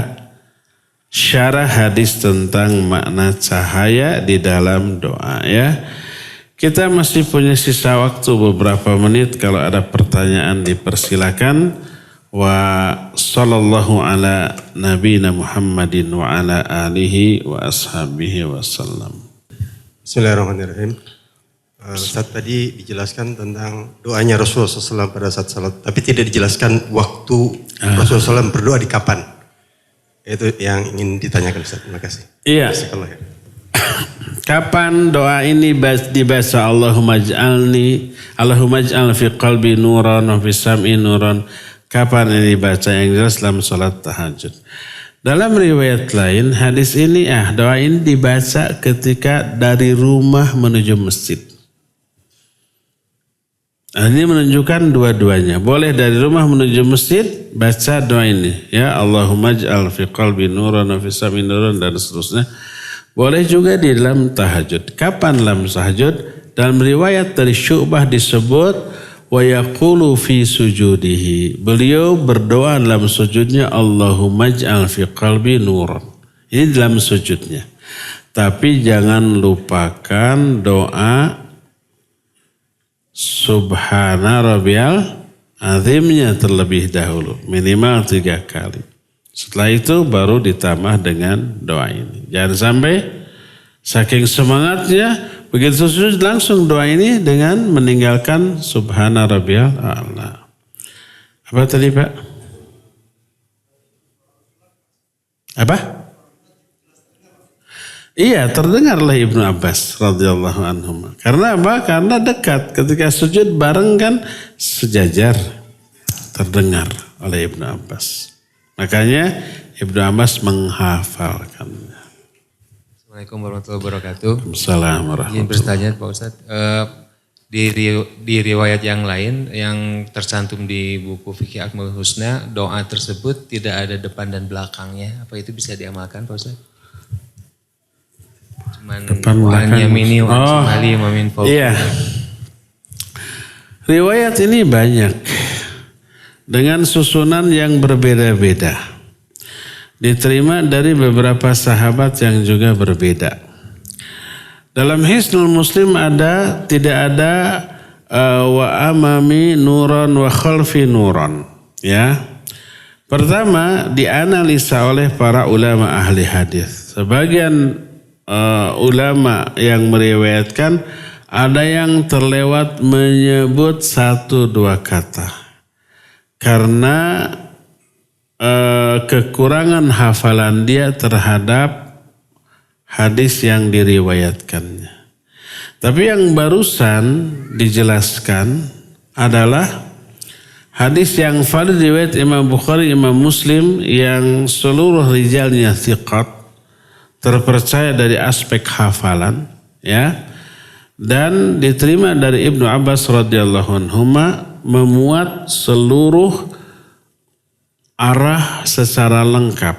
[SPEAKER 2] syarah hadis tentang makna cahaya di dalam doa ya. Kita masih punya sisa waktu beberapa menit, kalau ada pertanyaan dipersilakan. Wa sallallahu ala nabiyina Muhammadin wa ala alihi wa ashabihi wasallam.
[SPEAKER 3] Bismillahirrahmanirrahim. Ustaz tadi dijelaskan tentang doanya Rasulullah SAW pada saat salat, tapi tidak dijelaskan waktu Rasulullah SAW berdoa di kapan. Itu yang ingin ditanyakan Ustaz. Terima kasih.
[SPEAKER 2] Iya. Kapan doa ini dibaca? Allahumma ij'al fi qalbi nuran wa fi sam'i nuran. Kapan ini dibaca? Yang jelas dalam sholat tahajud. Dalam riwayat lain, hadis ini doa ini dibaca ketika dari rumah menuju masjid. Ini menunjukkan dua-duanya. Boleh dari rumah menuju masjid baca doa ini. Ya Allahumma ij'al fi qalbi nuran wa fi sam'i nuran dan seterusnya. Boleh juga di dalam tahajud. Kapan dalam tahajud? Dalam riwayat dari Syu'bah disebut wa yaqulu fi sujudihi. Beliau berdoa dalam sujudnya Allahumma ij'al fi qalbi nuran. Ini dalam sujudnya. Tapi jangan lupakan doa Subhana rabbiyal azimnya terlebih dahulu. Minimal 3 kali. Setelah itu baru ditambah dengan doa ini. Jangan sampai saking semangatnya begitu sujud langsung doa ini dengan meninggalkan Subhana rabbiyal a'la. Apa tadi Pak? Apa? Iya, terdengarlah Ibnu Abbas radhiyallahu anhu. Karena apa? Karena dekat. Ketika sujud bareng kan sejajar, terdengar oleh Ibnu Abbas. Makanya Ibnu Abbas menghafalkannya.
[SPEAKER 4] Assalamualaikum warahmatullahi wabarakatuh.
[SPEAKER 2] Assalamualaikum warahmatullahi
[SPEAKER 4] Izin bertanya Pak Ustadz, di riwayat yang lain yang tercantum di buku Fikih Akmalul Husna, doa tersebut tidak ada depan dan belakangnya. Apa itu bisa diamalkan Pak Ustadz? Cuman yamini wa shimali wa min fawqi. Iya.
[SPEAKER 2] Riwayat ini banyak dengan susunan yang berbeda-beda. Diterima dari beberapa sahabat yang juga berbeda. Dalam Hisnul Muslim tidak ada wa amami nuran wa khalfi nuran. Ya. Pertama dianalisa oleh para ulama ahli hadis. Sebagian ulama yang meriwayatkan ada yang terlewat menyebut 1-2 kata karena kekurangan hafalan dia terhadap hadis yang diriwayatkannya. Tapi yang barusan dijelaskan adalah hadis yang valid riwayat Imam Bukhari, Imam Muslim yang seluruh rijalnya thiqat, terpercaya dari aspek hafalan, ya, dan diterima dari Ibnu Abbas radhiyallahu anhuma, memuat seluruh arah secara lengkap,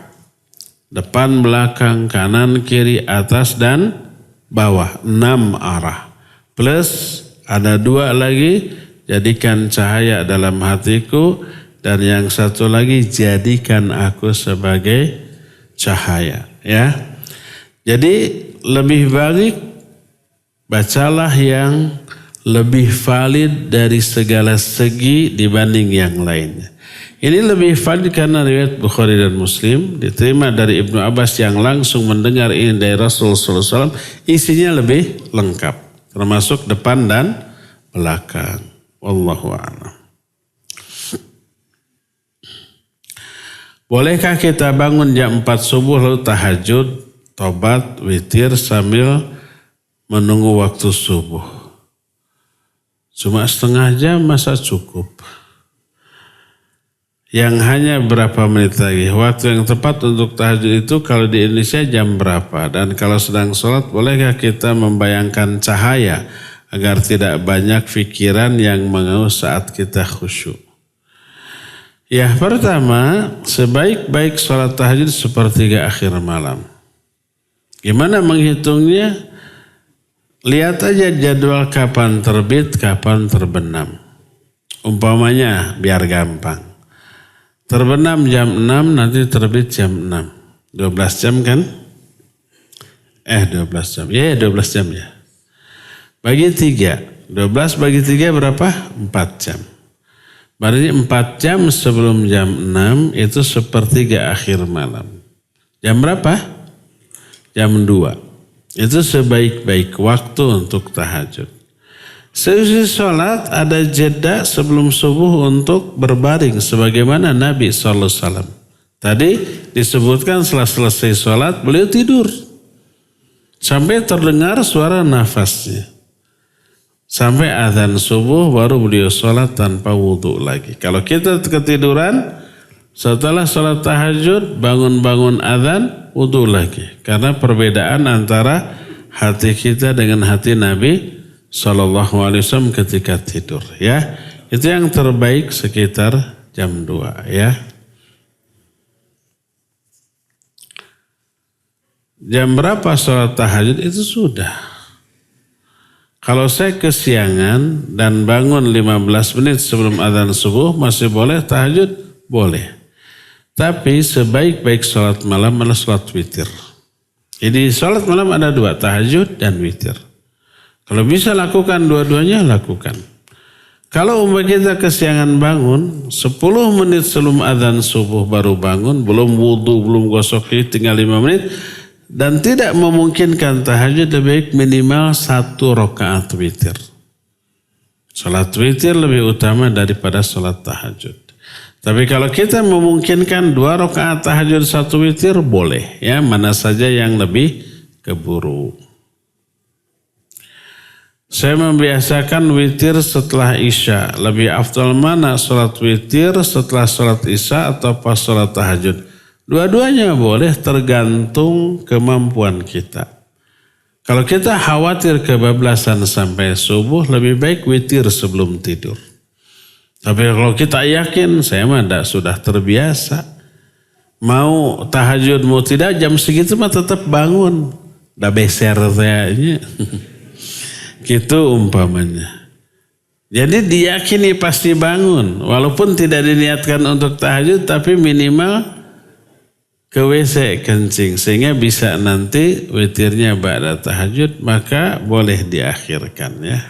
[SPEAKER 2] depan, belakang, kanan, kiri, atas dan bawah, 6 arah. Plus ada 2 lagi, jadikan cahaya dalam hatiku, dan yang satu lagi jadikan aku sebagai cahaya, ya. Jadi lebih baik bacalah yang lebih valid dari segala segi dibanding yang lainnya. Ini lebih valid karena riwayat Bukhari dan Muslim diterima dari Ibnu Abbas yang langsung mendengar ini dari Rasulullah SAW. Isinya lebih lengkap, termasuk depan dan belakang. Wallahu a'lam. Bolehkah kita bangun jam 4 subuh lalu tahajud, tobat, witir sambil menunggu waktu subuh? Cuma setengah jam masa cukup? Yang hanya berapa menit lagi? Waktu yang tepat untuk tahajud itu kalau di Indonesia jam berapa? Dan kalau sedang sholat bolehkah kita membayangkan cahaya agar tidak banyak pikiran yang mengaus saat kita khusyuk? Ya, pertama, sebaik-baik sholat tahajud sepertiga akhir malam. Gimana menghitungnya? Lihat aja jadwal kapan terbit, kapan terbenam. Umpamanya biar gampang. Terbenam jam 6, nanti terbit jam 6. 12 jam kan? 12 jam. Ya 12 jam ya. Bagi 3. 12 bagi 3 berapa? 4 jam. Berarti 4 jam sebelum jam 6 itu sepertiga akhir malam. Jam berapa? Jam 2. Itu sebaik-baik waktu untuk tahajud. Seusai sholat ada jeda sebelum subuh untuk berbaring sebagaimana Nabi SAW. Tadi disebutkan setelah selesai sholat beliau tidur. Sampai terdengar suara nafasnya. Sampai azan subuh baru beliau sholat tanpa wudhu lagi. Kalau kita ketiduran setelah sholat tahajud bangun-bangun azan wudhu lagi. Karena perbedaan antara hati kita dengan hati Nabi SAW ketika tidur, ya. Itu yang terbaik sekitar jam 2, ya. Jam berapa sholat tahajud itu sudah. Kalau saya kesiangan dan bangun 15 menit sebelum azan subuh masih boleh tahajud? Boleh. Tapi sebaik-baik sholat malam adalah sholat witir. Jadi sholat malam ada 2, tahajud dan witir. Kalau bisa lakukan dua-duanya, lakukan. Kalau umpama kita kesiangan bangun, 10 menit sebelum azan subuh baru bangun, belum wudhu, belum gosok gigi, tinggal 5 menit, dan tidak memungkinkan tahajud, lebih baik minimal 1 rakaat witir. Salat witir lebih utama daripada salat tahajud. Tapi kalau kita memungkinkan 2 rakaat tahajud 1 witir, boleh. Ya, mana saja yang lebih keburu. Saya membiasakan witir setelah isya. Lebih afdal mana, salat witir setelah salat isya atau pas salat tahajud? Dua-duanya boleh, tergantung kemampuan kita. Kalau kita khawatir kebablasan sampai subuh, lebih baik witir sebelum tidur. Tapi kalau kita yakin, saya mah sudah terbiasa. Mau tahajud mau tidak, jam segitu mah tetap bangun. Dah beser sayanya. Gitu umpamanya. Jadi diyakini pasti bangun. Walaupun tidak diniatkan untuk tahajud, tapi minimal ke WC kencing. Sehingga bisa nanti witirnya ba'da tahajud, maka boleh diakhirkan ya.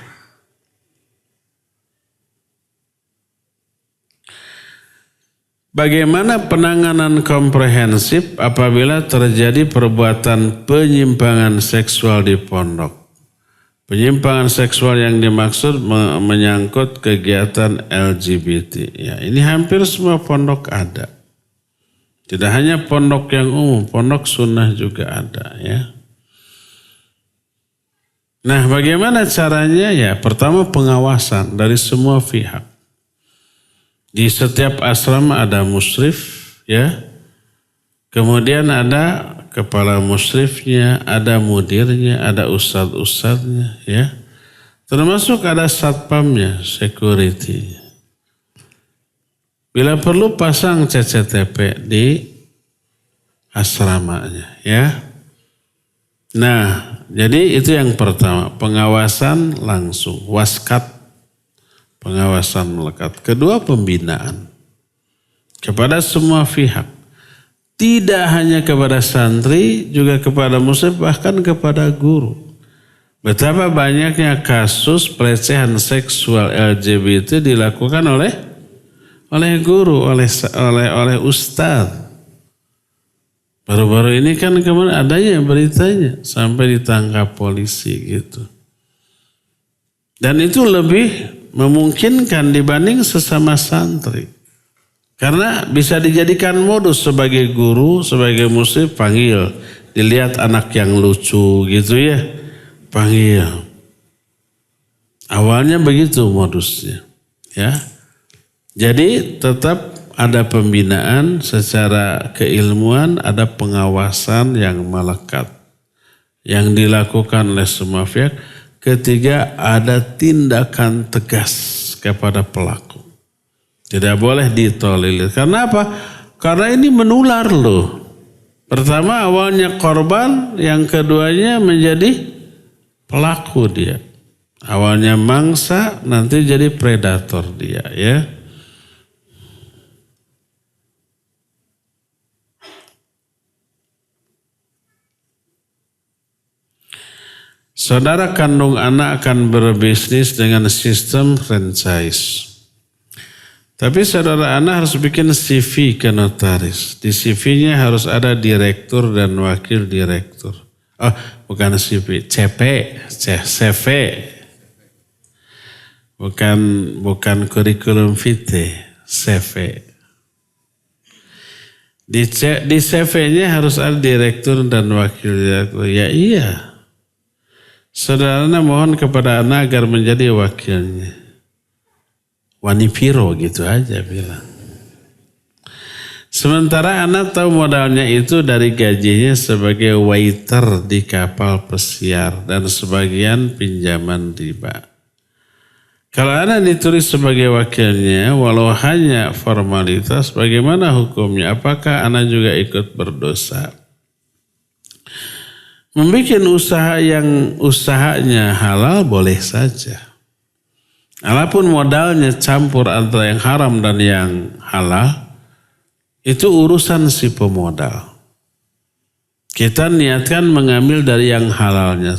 [SPEAKER 2] Bagaimana penanganan komprehensif apabila terjadi perbuatan penyimpangan seksual di pondok? Penyimpangan seksual yang dimaksud menyangkut kegiatan LGBT. Ya, ini hampir semua pondok ada. Tidak hanya pondok yang umum, pondok sunnah juga ada ya. Nah, bagaimana caranya? Ya, pertama pengawasan dari semua pihak. Di setiap asrama ada musyrif ya. Kemudian ada kepala musyrifnya, ada mudirnya, ada ustadz-ustadznya ya. Termasuk ada satpamnya, security. Bila perlu pasang CCTV di asramanya ya. Nah, jadi itu yang pertama, pengawasan langsung, waskat, pengawasan melekat. Kedua, pembinaan kepada semua pihak. Tidak hanya kepada santri, juga kepada muslim, bahkan kepada guru. Betapa banyaknya kasus pelecehan seksual LGBT dilakukan oleh guru, oleh ustadz. Baru-baru ini kan kemarin adanya beritanya, sampai ditangkap polisi gitu. Dan itu lebih memungkinkan dibanding sesama santri. Karena bisa dijadikan modus sebagai guru, sebagai muslim, panggil. Dilihat anak yang lucu gitu ya, panggil. Awalnya begitu modusnya. Ya. Jadi tetap ada pembinaan secara keilmuan, ada pengawasan yang melekat. Yang dilakukan oleh semua pihak. Ketiga, ada tindakan tegas kepada pelaku. Tidak boleh ditolak. Karena apa? Karena ini menular loh. Pertama awalnya korban, yang keduanya menjadi pelaku dia. Awalnya mangsa, nanti jadi predator dia ya. Saudara kandung anak akan berbisnis dengan sistem franchise. Tapi saudara anak harus bikin CV ke notaris. Di CV-nya harus ada direktur dan wakil direktur. Oh, bukan CV, CV. Bukan kurikulum vitae, CV. Di CV-nya harus ada direktur dan wakil direktur. Ya iya. Saudara mohon kepada anak agar menjadi wakilnya. Wanipiro gitu aja bilang. Sementara anak tahu modalnya itu dari gajinya sebagai waiter di kapal pesiar dan sebagian pinjaman riba. Kalau anak ditulis sebagai wakilnya, walau hanya formalitas, bagaimana hukumnya? Apakah anak juga ikut berdosa? Membikin usaha yang usahanya halal boleh saja. Walaupun modalnya campur antara yang haram dan yang halal, itu urusan si pemodal. Kita niatkan mengambil dari yang halalnya.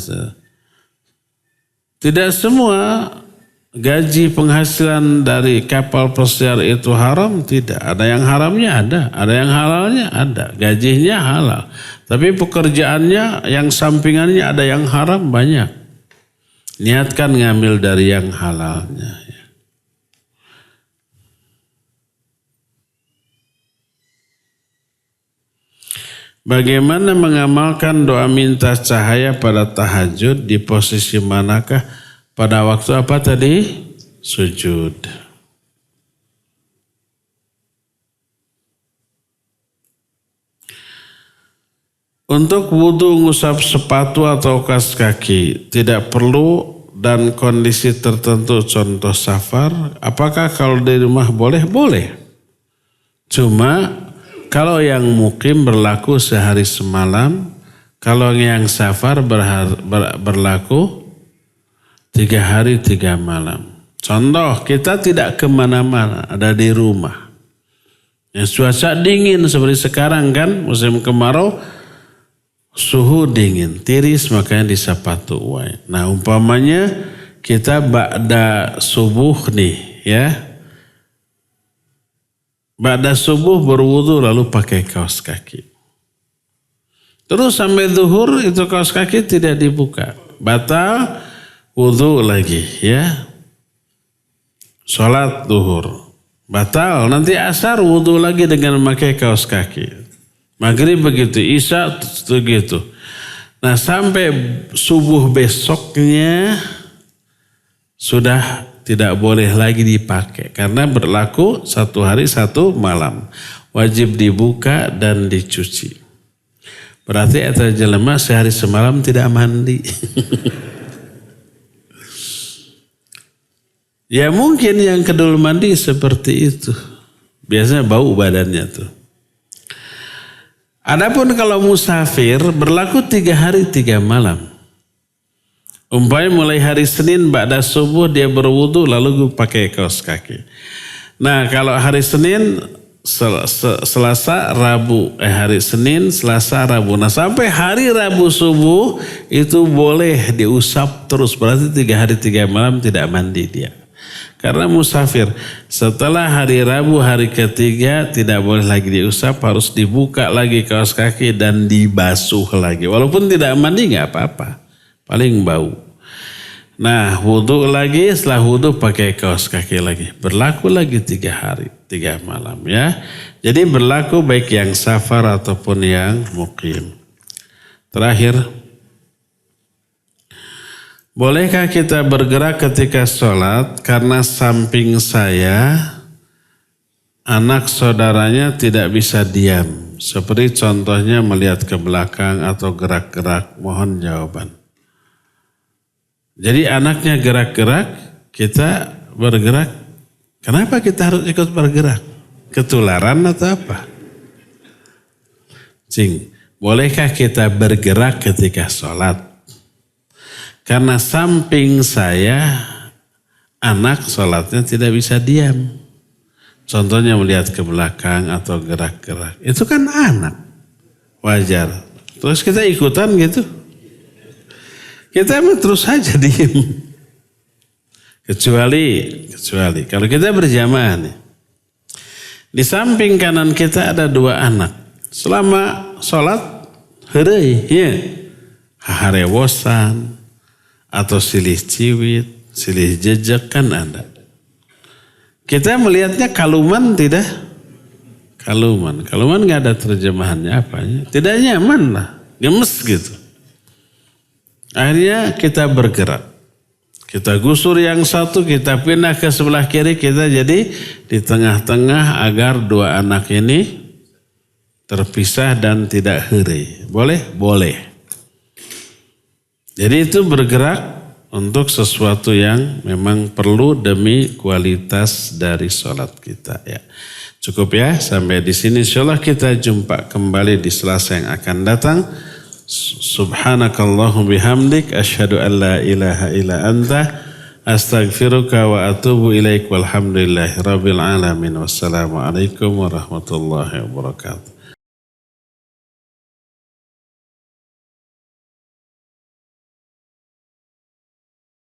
[SPEAKER 2] Tidak semua gaji penghasilan dari kapal pesiar itu haram? Tidak. Ada yang haramnya ada yang halalnya ada. Gajinya halal. Tapi pekerjaannya yang sampingannya ada yang haram banyak. Niatkan ngambil dari yang halalnya. Bagaimana mengamalkan doa minta cahaya pada tahajud, di posisi manakah? Pada waktu apa tadi? Sujud. Untuk wudu ngusap sepatu atau kaos kaki tidak perlu dan kondisi tertentu, contoh safar. Apakah kalau di rumah boleh? Boleh. Cuma kalau yang mukim berlaku sehari semalam, kalau yang safar berlaku 3 hari 3 malam. Contoh, kita tidak kemana-mana, ada di rumah. Yang cuaca dingin seperti sekarang kan, musim kemarau, suhu dingin, tiris, makanya di sepatu wae. Nah umpamanya kita ba'da subuh nih ya. Ba'da subuh berwudu lalu pakai kaos kaki. Terus sampai zuhur itu kaos kaki tidak dibuka. Batal wudu lagi ya. Sholat zuhur. Batal. Nanti asar wudu lagi dengan memakai kaos kaki. Maghrib begitu. Isya begitu. Nah sampai subuh besoknya sudah tidak boleh lagi dipakai. Karena berlaku 1 hari 1 malam. Wajib dibuka dan dicuci. Berarti eta jelema sehari semalam tidak mandi. Ya mungkin yang kedul mandi seperti itu. Biasanya bau badannya tuh. Adapun kalau musafir berlaku 3 hari 3 malam. Umpamanya mulai hari Senin ba'da subuh dia berwudu lalu pakai kaos kaki. Nah kalau hari Senin, Selasa, Rabu, hari Senin, Selasa, Rabu. Nah sampai hari Rabu subuh itu boleh diusap terus. Berarti 3 hari 3 malam tidak mandi dia. Karena musafir setelah hari Rabu hari ketiga tidak boleh lagi diusap, harus dibuka lagi kaos kaki dan dibasuh lagi. Walaupun tidak mandi nggak apa-apa, paling bau. Nah wudu lagi, setelah wudu pakai kaos kaki lagi. Berlaku lagi 3 hari 3 malam ya. Jadi berlaku baik yang safar ataupun yang mukim. Terakhir, bolehkah kita bergerak ketika sholat karena samping saya anak saudaranya tidak bisa diam. Seperti contohnya melihat ke belakang atau gerak-gerak. Mohon jawaban. Jadi anaknya gerak-gerak, kita bergerak. Kenapa kita harus ikut bergerak? Ketularan atau apa? Bolehkah kita bergerak ketika sholat? Karena samping saya anak sholatnya tidak bisa diam. Contohnya melihat ke belakang atau gerak-gerak. Itu kan anak. Wajar. Terus kita ikutan gitu. Kita emang terus saja diam. Kecuali kalau kita berjamaah nih. Di samping kanan kita ada 2 anak. Selama sholat heureuy ya. Haharewosan atau silih ciwit, silih jejak kan ada. Kita melihatnya kaluman tidak? Kaluman gak ada terjemahannya apanya. Tidak nyaman lah, gemes gitu. Akhirnya kita bergerak. Kita gusur yang satu, kita pindah ke sebelah kiri, kita jadi di tengah-tengah agar 2 anak ini terpisah dan tidak heureuy. Boleh? Boleh. Jadi itu bergerak untuk sesuatu yang memang perlu demi kualitas dari sholat kita ya. Cukup ya sampai di sini. Insyaallah kita jumpa kembali di Selasa yang akan datang. Subhanakallahum bihamdik asyhadu an la ilaha illa anta astaghfiruka wa atubu ilaik walhamdulillahi rabbil alamin. Wassalamualaikum warahmatullahi wabarakatuh.